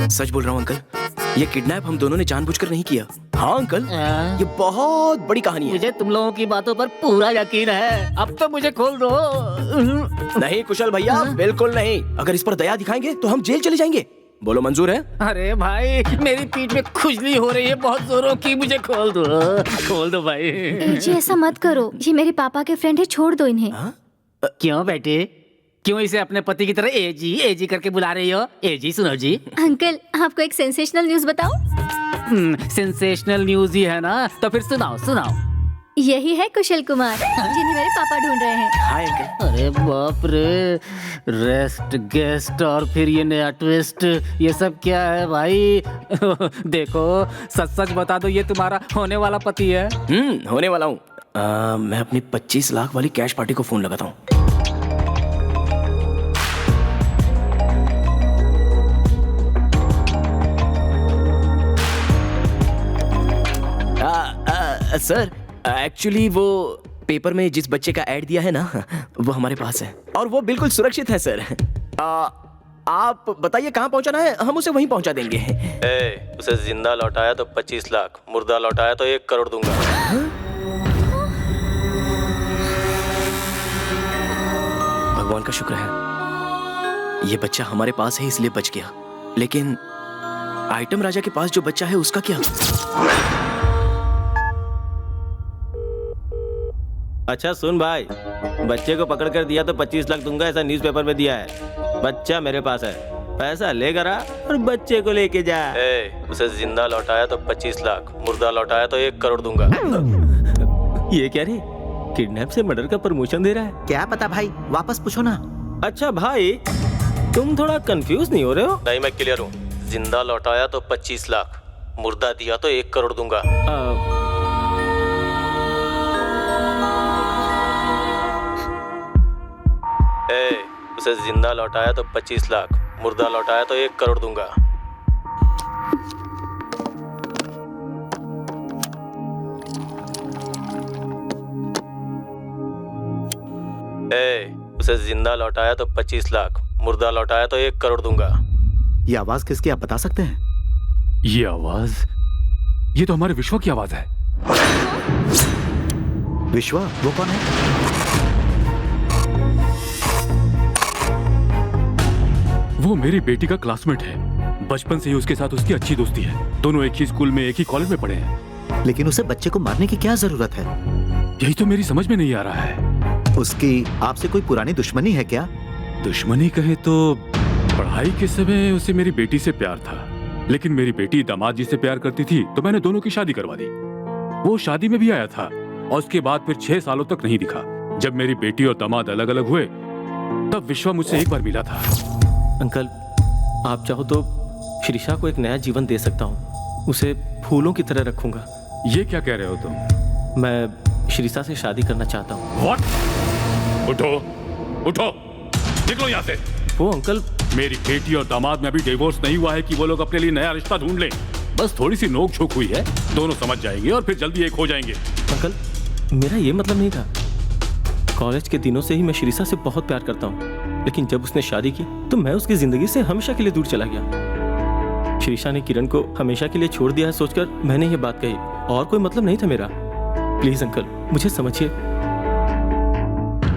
सच बोल रहा हूँ अंकल, ये किडनैप हम दोनों ने जानबूझकर नहीं किया। हाँ अंकल, ये बहुत बड़ी कहानी है। मुझे तुम लोगों की बातों पर पूरा यकीन है। अब तो मुझे खोल दो। नहीं कुशल भैया, बिल्कुल नहीं। अगर इस पर दया दिखाएंगे तो हम जेल चले जाएंगे। बोलो मंजूर है? अरे भाई, मेरी पीठ में खुजली हो रही है बहुत जोरों की, मुझे खोल दो, खोल दो भाई। ए जी, ऐसा मत करो, ये मेरे पापा के फ्रेंड है, छोड़ दो इन्हें। क्यों बेटे, क्यों इसे अपने पति की तरह एजी करके बुला रही हो? एजी सुनो जी। अंकल, आपको एक सेंसेशनल न्यूज बताऊं? सेंसेशनल न्यूज ही है ना, तो फिर सुनाओ सुनाओ। यही है कुशल कुमार, जिन्हें मेरे पापा ढूंढ रहे हैं। Hi uncle. अरे बाप रे, रेस्ट गेस्ट और फिर ये नया ट्विस्ट, ये सब क्या है भाई? देखो सच सच बता दो, ये तुम्हारा होने वाला पति है? होने वाला हूँ। मैं अपनी 25 लाख वाली कैश पार्टी को फोन लगाता हूँ। सर, एक्चुअली वो पेपर में जिस बच्चे का ऐड दिया है ना, वो हमारे पास है और वो बिल्कुल सुरक्षित है सर। आप बताइए कहाँ पहुँचाना है, हम उसे वहीं पहुँचा देंगे। उसे जिंदा लौटाया तो 25 लाख, मुर्दा लौटाया तो 1 करोड़ दूंगा। भगवान का शुक्र है ये बच्चा हमारे पास है इसलिए बच गया, लेकिन आइटम राजा के पास जो बच्चा है उसका क्या? अच्छा सुन भाई, बच्चे को पकड़ कर दिया तो 25 लाख दूंगा, ऐसा न्यूज़पेपर में दिया है। बच्चा मेरे पास है, पैसा लेकर आ और बच्चे को लेके जा। उसे जिंदा लौटाया तो 25 लाख, मुर्दा लौटाया तो 1 करोड़ दूंगा। ये क्या रे, किडनैप से मर्डर का प्रमोशन दे रहा है? क्या पता भाई, वापस पूछो ना। अच्छा भाई, तुम थोड़ा कंफ्यूज नहीं हो रहे हो? नहीं, मैं क्लियर हूँ। जिंदा लौटाया तो 25 लाख, मुर्दा दिया तो 1 करोड़ दूंगा। उसे जिंदा लौटाया तो 25 लाख, मुर्दा लौटाया तो 1 करोड़ दूंगा। उसे जिंदा लौटाया तो 25 लाख, मुर्दा लौटाया तो 1 करोड़ दूंगा। ये आवाज किसकी, आप बता सकते हैं? ये आवाज, ये तो हमारे विश्व की आवाज है। विश्वा, वो कौन है? वो मेरी बेटी का क्लासमेट है। बचपन से ही उसके साथ उसकी अच्छी दोस्ती है। दोनों एक ही स्कूल में, एक ही कॉलेज में पढ़े हैं। लेकिन उसे बच्चे को मारने की क्या जरूरत है? यही तो मेरी समझ में नहीं आ रहा है। उसकी आपसे कोई पुरानी दुश्मनी है क्या? दुश्मनी कहे तो पढ़ाई के समय उसे मेरी बेटी से प्यार था, लेकिन मेरी बेटी दामाद जी से प्यार करती थी तो मैंने दोनों की शादी करवा दी। वो शादी में भी आया था और उसके बाद फिर 6 सालों तक नहीं दिखा। जब मेरी बेटी और दामाद अलग अलग हुए तब विश्वा मुझसे एक बार मिला था। अंकल, आप चाहो तो श्रीषा को एक नया जीवन दे सकता हूँ। उसे फूलों की तरह रखूंगा। ये क्या कह रहे हो तुम? मैं श्रीषा से शादी करना चाहता हूँ। What? उठो, उठो, निकलो यहाँ से। वो अंकल, मेरी बेटी और दामाद में अभी डिवोर्स नहीं हुआ है कि वो लोग अपने लिए नया रिश्ता ढूंढ लें। बस थोड़ी सी नोक झोंक हुई है, दोनों समझ जाएंगे और फिर जल्दी एक हो जाएंगे। अंकल, मेरा ये मतलब नहीं था। कॉलेज के दिनों से ही मैं श्रीषा से बहुत प्यार करता हूँ, लेकिन जब उसने शादी की तो मैं उसकी जिंदगी से हमेशा के लिए दूर चला गया। श्रीषा ने किरण को हमेशा के लिए छोड़ दिया है सोचकर मैंने ये बात कही, और कोई मतलब नहीं था मेरा। प्लीज अंकल, मुझे समझिए।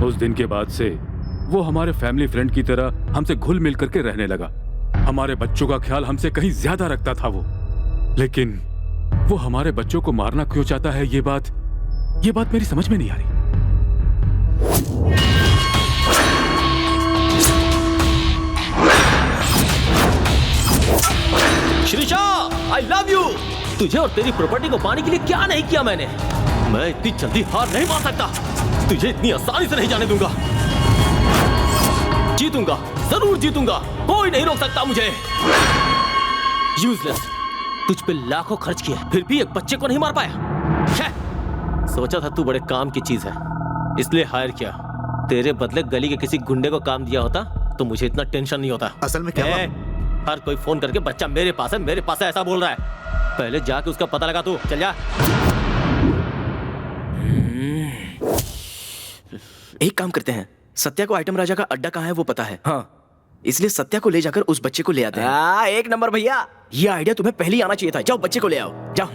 उस दिन के बाद से वो हमारे फैमिली फ्रेंड की तरह हमसे घुल मिल करके रहने लगा। हमारे बच्चों का ख्याल हमसे कहीं ज्यादा रखता था वो। लेकिन वो हमारे बच्चों को मारना क्यों चाहता है, ये बात मेरी समझ में नहीं आ रही। Shrisha, I love you। तुझे और तेरी प्रॉपर्टी को पाने के लिए क्या नहीं किया मैंने। मैं इतनी जल्दी हार नहीं मान सकता। तुझे इतनी आसानी से नहीं जाने दूंगा। जीतूंगा, जरूर जीतूंगा। कोई नहीं रोक सकता मुझे। यूजलेस, तुझ पे लाखों खर्च किए फिर भी एक बच्चे को नहीं मार पाया। सोचा था तू बड़े काम की चीज है, इसलिए हायर किया। तेरे बदले गली के किसी गुंडे को काम दिया होता तो मुझे इतना टेंशन नहीं होता। असल में क्या हुआ? हर कोई फोन करके बच्चा मेरे पास है ऐसा बोल रहा है। पहले जाके उसका पता लगा। तू चल जा। एक काम करते हैं, सत्या को आइटम राजा का अड्डा कहाँ है वो पता है। हाँ, इसलिए सत्या को ले जाकर उस बच्चे को ले आते हैं। एक नंबर भैया, ये आइडिया तुम्हें पहले ही आना चाहिए था। जाओ बच्चे को ले आओ, जाओ।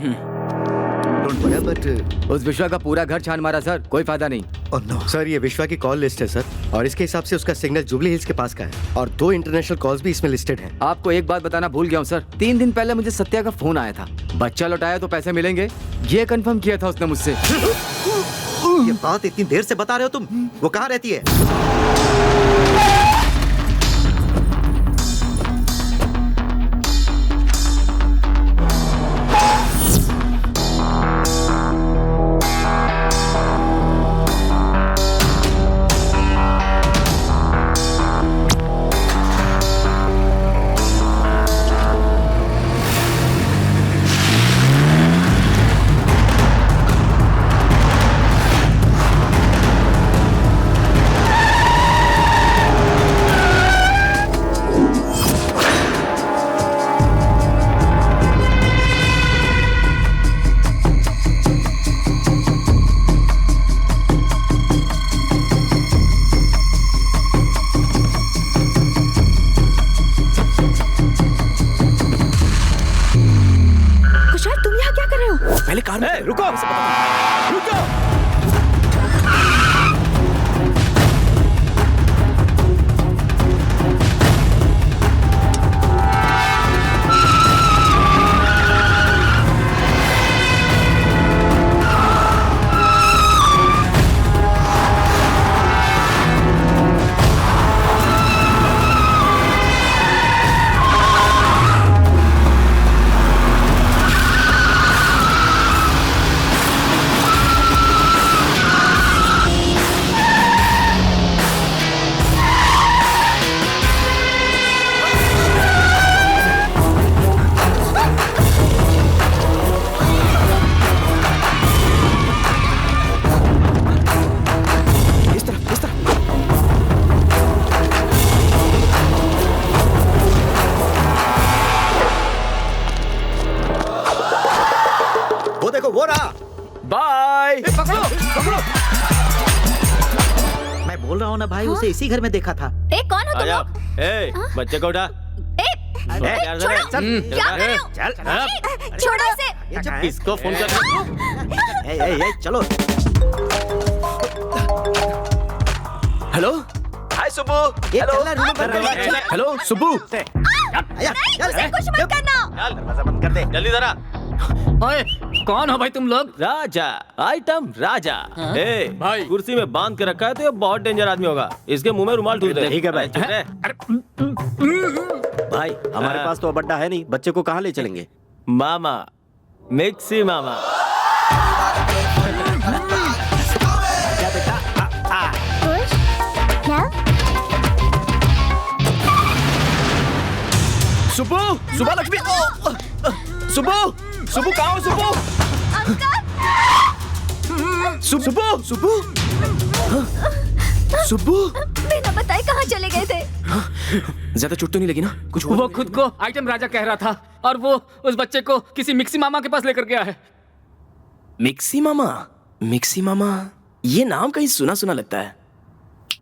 बट उस विश्वा का पूरा घर छान मारा सर, कोई फायदा नहीं। ओह नो सर, ये विश्वा की कॉल लिस्ट है सर, और इसके हिसाब से उसका सिग्नल जुबली हिल्स के पास का है और 2 इंटरनेशनल कॉल्स भी इसमें लिस्टेड हैं। आपको एक बात बताना भूल गया हूँ सर, 3 दिन पहले मुझे सत्या का फोन आया था। बच्चा लौटाया तो पैसे मिलेंगे, ये कंफर्म किया था उसने मुझसे। ये बात इतनी देर से बता रहे हो तुम? वो कहाँ रहती है? पहले कार में रुको, रुको। वो रहा। बाय। पकड़ो पकड़ो। मैं बोल रहा हूँ ना भाई, उसे इसी घर में देखा था। ए, कौन हो तुम लोग? बच्चे को उठा। छोड़ो इसे। इसको फोन कर। चलो। Hello hi Subbu. Hello Subbu. कुछ मत करना। दरवाजा बंद कर दे जल्दी जरा। ओए, कौन हो भाई तुम लोग? राजा, आइटम राजा। ए भाई, कुर्सी में बांध के रखा है तो ये बहुत डेंजर आदमी होगा। इसके मुंह में रुमाल ढूंढ दे। ठीक है भाई। चुप रह। भाई हमारे पास तो बड्डा है नहीं, बच्चे को कहाँ ले चलेंगे? मामा, मिक्सी मामा। सुब्बू, सुबह लक्ष्मी। सुब्बू, सुब्बू कहाँ हो सुब्बू? सुब्बू, सुब्बू, सुब्बू। बिना बताए कहाँ चले गए थे? ज्यादा चोट तो नहीं लगी ना? कुछ वो खुद को आइटम राजा कह रहा था और वो उस बच्चे को किसी मिक्सी मामा के पास लेकर गया है। मिक्सी मामा, मिक्सी मामा, ये नाम कहीं सुना सुना लगता है।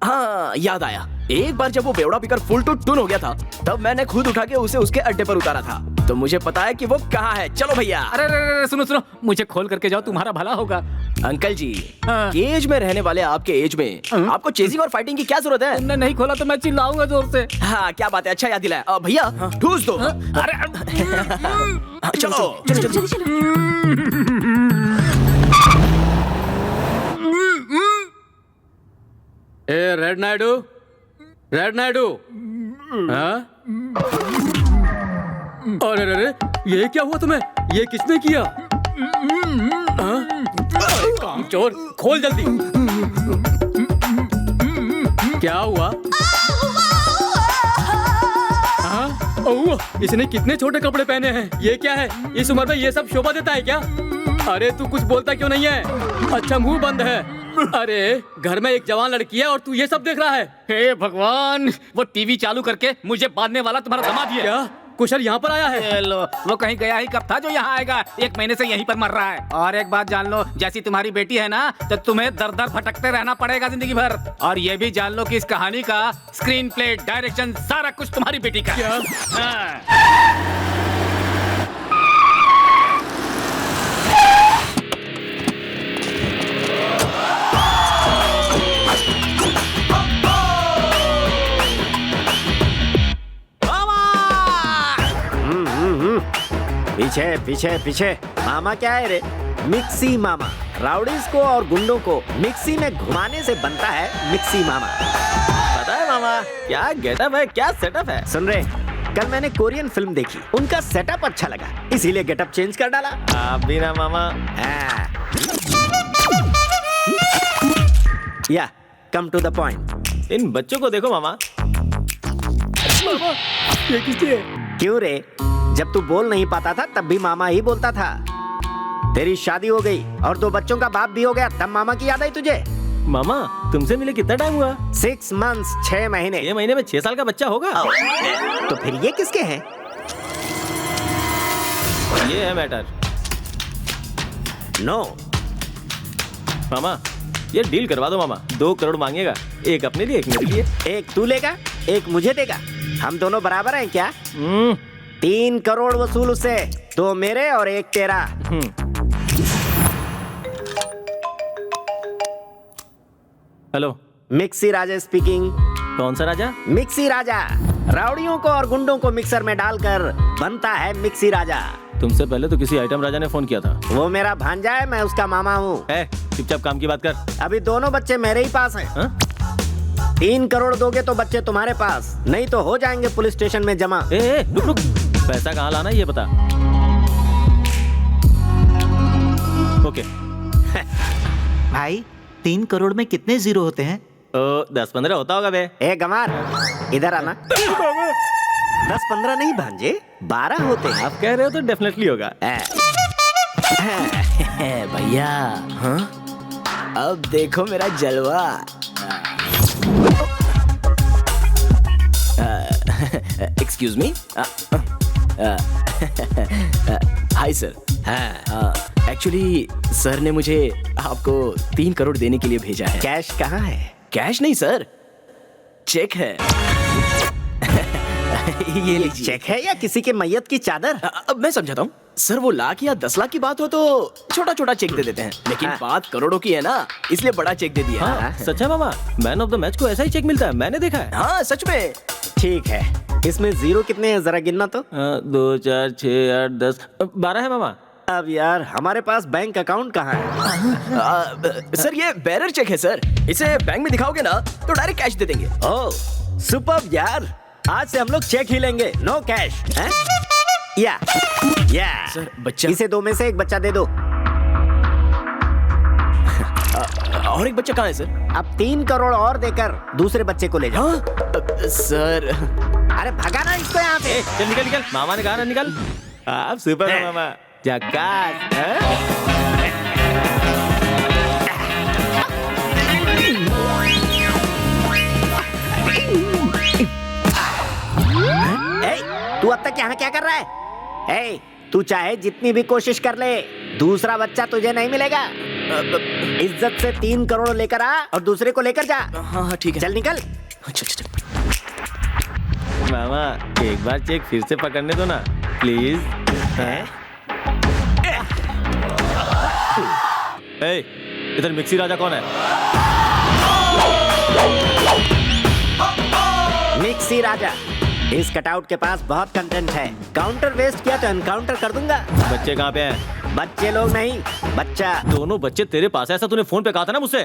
हाँ याद आया, एक बार जब वो बेवड़ा पीकर फुल टू टून हो गया था तब मैंने खुद उठा के उसे उसके अड्डे पर उतारा था, तो मुझे पता है कि वो कहाँ है। चलो भैया। अरे सुनो सुनो, मुझे खोल करके जाओ, तुम्हारा भला होगा। अंकल जी, केज में रहने वाले आपके एज में आपको चेजिंग और फाइटिंग की क्या जरूरत है? तुमने नहीं खोला तो मैं चिल्लाऊंगा जोर से। हाँ क्या बात है, अच्छा याद दिलाया। भैया ठूस दो। चलो चलो चलो चलो। ए रेड नायडू, रेड नायडू। हाँ? अरे अरे, ये क्या हुआ तुम्हें? ये किसने किया? कामचोर, खोल जल्दी। क्या हुआ? हाँ? ओह, इसने कितने छोटे कपड़े पहने हैं? ये क्या है? इस उम्र में ये सब शोभा देता है क्या? अरे तू कुछ बोलता क्यों नहीं है? अच्छा मुंह बंद है। अरे घर में एक जवान लड़की है और तू ये सब देख रहा है? हे भगवान, वो टीवी चालू करके मुझे बांधने वाला तुम्हारा दामाद ही है। क्या कुशल यहाँ पर आया है? लो, वो कहीं गया ही कब था जो यहाँ आएगा? 1 महीने से यहीं पर मर रहा है। और एक बात जान लो, जैसी तुम्हारी बेटी है ना, तो तुम्हें दर दर भटकते रहना पड़ेगा जिंदगी भर। और ये भी जान लो कि इस कहानी का स्क्रीन प्ले, डायरेक्शन, सारा कुछ तुम्हारी बेटी का। क्या? पीछे पीछे पीछे। मामा क्या है रे? मिक्सी मामा। राउडीज को और गुंडों को मिक्सी में घुमाने से बनता है मिक्सी मामा। पता है मामा, क्या गेटअप है, क्या सेटअप है। सुन रहे, कल मैंने कोरियन फिल्म देखी, उनका सेटअप अच्छा लगा, इसीलिए गेटअप चेंज कर डाला। आप भी ना मामा। या कम टू द पॉइंट। इन बच्चों को देखो मामा। ये किसके? क्यों रे? जब तू बोल नहीं पाता था तब भी मामा ही बोलता था। तेरी शादी हो गई और 2 बच्चों का बाप भी हो गया, तब मामा की याद आई तुझे? मामा तुमसे मिले कितना टाइम हुआ? 6 मंथ्स, 6 महीने। 6 महीने में 6 साल का बच्चा होगा। तो फिर ये किसके हैं? ये है मैटर। नो मामा, ये डील करवा दो मामा। 2 करोड़ मांगेगा, एक अपने लिए, एक मेरे लिए। एक तू लेगा, एक मुझे देगा। हम दोनों बराबर हैं क्या? 3 करोड़ वसूल उससे, 2 मेरे और 1 तेरा। हेलो, मिक्सी राजा स्पीकिंग। कौन सा राजा? मिक्सी राजा। राउडियों को और गुंडों को मिक्सर में डालकर बनता है मिक्सी राजा। तुमसे पहले तो किसी आइटम राजा ने फोन किया था। वो मेरा भांजा है, मैं उसका मामा हूँ। चुपचाप काम की बात कर। अभी दोनों बच्चे मेरे ही पास हैं। 3 करोड़ दोगे तो बच्चे तुम्हारे पास, नहीं तो हो जाएंगे पुलिस स्टेशन में जमा। रुक रुक, पैसा कहाँ लाना है ये बता। ओके। भाई 3 करोड़ में कितने जीरो होते हैं? 10-15 होता होगा बे। ए गमार, इधर आना। 10-15 नहीं भांजे, 12 होते हैं। आप कह रहे हो तो डेफिनेटली होगा। भैया, हाँ? अब देखो मेरा जलवा। Excuse me. Hi sir. Actually sir ने मुझे आपको 3 करोड़ देने के लिए भेजा है। कैश कहाँ है? कैश नहीं सर, चेक है। ये लीजिए। चेक है या किसी के मैयत की चादर? अब मैं समझाता हूँ। सर वो लाख या 10 लाख की बात हो तो छोटा छोटा चेक दे देते हैं, लेकिन बात करोड़ों की है ना, इसलिए बड़ा चेक दे दिया। हाँ, सच है मामा, मैन ऑफ द मैच को ऐसा ही चेक मिलता है, मैंने देखा है। हाँ सच में। ठीक है, इसमें जीरो कितने हैं जरा गिनना तो। 2 4 6 8 10 12 है मामा। अब यार हमारे पास बैंक अकाउंट कहाँ है? सर ये बेरर चेक है सर, इसे बैंक में दिखाओगे ना तो डायरेक्ट कैश दे देंगे। ओह सुपर्ब यार, आज से हम लोग चेक ही लेंगे, नो कैश। या सर बच्चा, इसे 2 में से एक बच्चा दे दो। और एक बच्चा कहाँ है सर? अब 3 करोड़ और देकर दूसरे बच्चे को ले जाओ। सर अरे भगा ना इसको यहाँ से। चल निकल निकल, मामा ने कहा ना निकल। आप सुपर है मामा, झकास। तू अब तक यहाँ क्या कर रहा है? तू चाहे जितनी भी कोशिश कर ले, दूसरा बच्चा तुझे नहीं मिलेगा। इज्जत से 3 करोड़ लेकर आ और दूसरे को लेकर जा। हाँ ठीक है, चल निकल। चल। मामा एक बार चेक फिर से पकड़ने दो ना प्लीज। इधर मिक्सी राजा कौन है? मिक्सी राजा, इस कटआउट के पास बहुत कंटेंट है, काउंटर वेस्ट किया तो एनकाउंटर कर दूंगा। बच्चे कहाँ पे हैं? बच्चे लोग नहीं, बच्चा। दोनों बच्चे तेरे पास है, ऐसा तूने फोन पे कहा था ना मुझसे।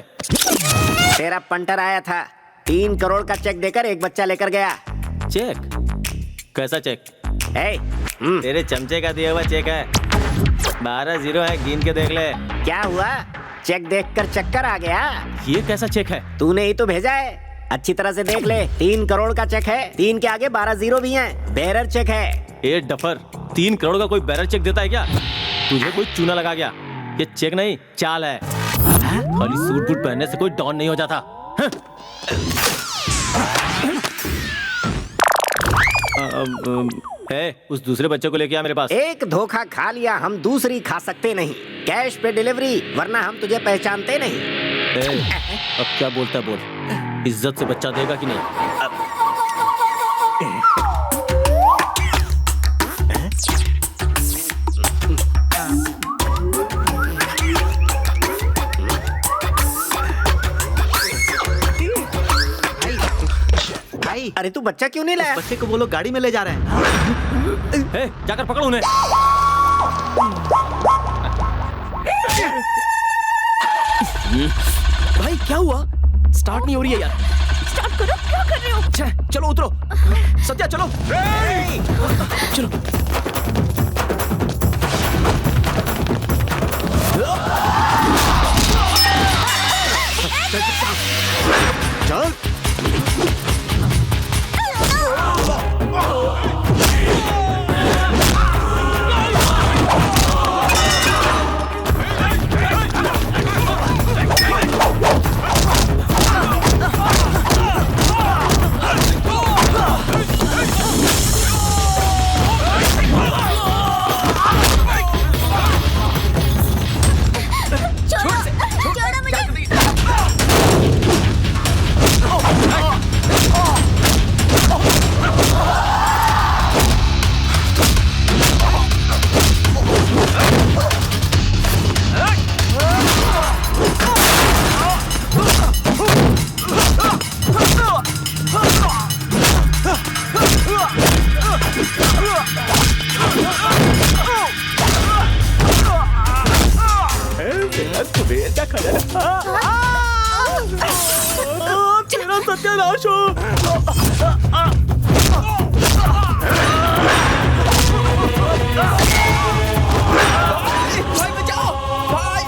तेरा पंटर आया था, 3 करोड़ का चेक देकर एक बच्चा लेकर गया। चेक? कैसा चेक? तेरे चमचे का दिया हुआ चेक है, 12 जीरो है, गिन के देख ले। क्या हुआ? चेक देखकर चक्कर आ गया? ये कैसा चेक है? तूने ही तो भेजा है, अच्छी तरह से देख ले। 3 करोड़ का चेक है, 3 के आगे 12 जीरो भी हैं, बेरर चेक है। ए डफर, 3 करोड़ का कोई बेरर चेक देता है क्या? तुझे कोई चूना लगा गया, ये चेक नहीं चाल है। खाली सूट बूट पहनने से कोई डॉन नहीं हो जाता। उस दूसरे बच्चे को लेके आ मेरे पास। एक धोखा खा लिया, हम दूसरी खा सकते नहीं। कैश पे डिलीवरी, वरना हम तुझे पहचानते नहीं। अब क्या बोलता है बोल, इज्जत से बच्चा देगा कि नहीं? अरे तू बच्चा क्यों नहीं लाया? बच्चे को बोलो गाड़ी में ले जा रहे हैं। जाकर पकड़ो उन्हें। भाई क्या हुआ? स्टार्ट नहीं हो रही है यार। स्टार्ट करो, क्या कर रहे हो? चलो उतरो, सत्या चलो। चलो चल। तेरा सत्यानाश हो। भाई बचाओ, भाई।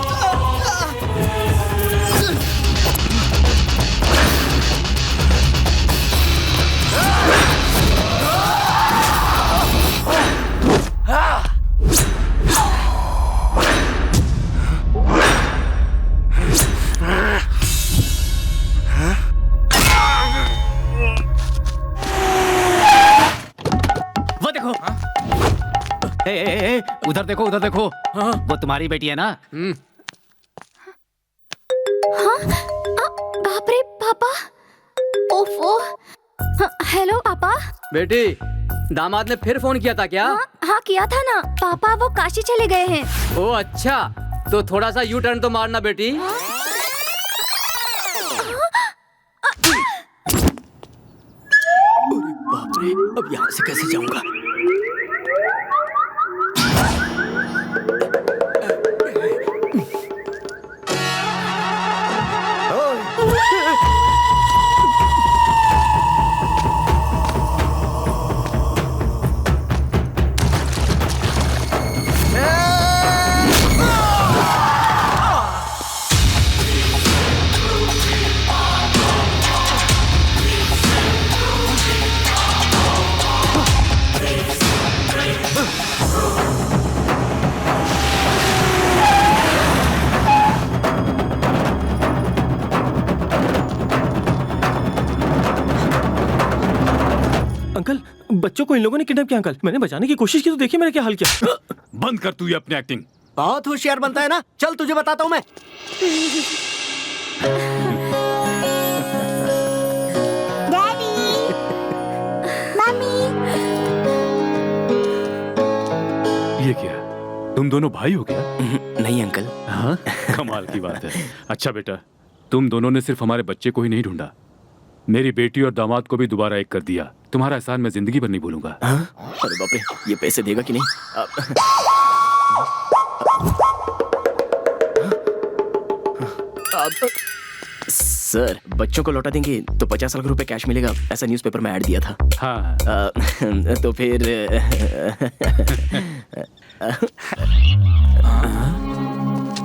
उधर देखो, उधर देखो। वो तुम्हारी बेटी है ना? हाँ? बाप रे पापा। ओफो। हेलो पापा। बेटी दामाद ने फिर फोन किया था क्या? हाँ किया था ना। पापा वो काशी चले गए हैं। ओ अच्छा, तो थोड़ा सा यू टर्न तो मारना बेटी। बाप रे, अब यहाँ से कैसे जाऊंगा? अंकल, बच्चों को इन लोगों ने किडनैप किया। अंकल, मैंने बचाने की कोशिश की तो देखिए मैंने क्या हाल किया। बंद कर तू ये अपनी एक्टिंग। बहुत होशियार बनता है ना। चल तुझे बताता हूँ मैं। Daddy, mummy. ये क्या, तुम दोनों भाई हो क्या? नहीं अंकल। हाँ, कमाल की बात है। अच्छा बेटा, तुम दोनों ने सिर्फ हमारे बच्चे को ही नहीं ढूंढा, मेरी बेटी और दामाद को भी दोबारा एक कर दिया। तुम्हारा एहसान मैं जिंदगी भर नहीं भूलूंगा। अरे बाप रे, ये पैसे देगा कि नहीं? सर, बच्चों को लौटा देंगे तो 50 लाख रुपए कैश मिलेगा, ऐसा न्यूज़पेपर में ऐड दिया था। हाँ। तो फिर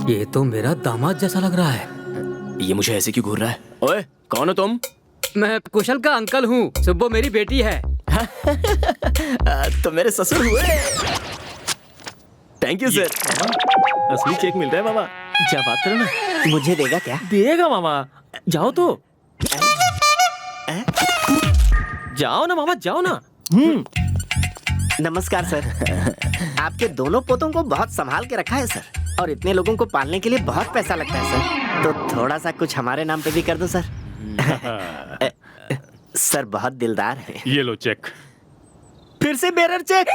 ये तो मेरा दामाद जैसा लग रहा है। ये मुझे ऐसे क्यों घूर रहा है? ओए, कौन हो तुम? मैं कुशल का अंकल हूँ, सुब्बो मेरी बेटी है। तो मेरे ससुर हुए। Thank you sir. असली चेक मिल रहा है मामा। जा बात करो ना। मुझे देगा क्या? देगा मामा, जाओ तो। जाओ ना मामा, जाओ ना। नमस्कार सर। आपके दोनों पोतों को बहुत संभाल के रखा है सर, और इतने लोगों को पालने के लिए बहुत पैसा लगता है सर, तो थोड़ा सा कुछ हमारे नाम पे भी कर दो सर। सर बहुत दिलदार है। ये लो चेक। फिर से बेरर चेक।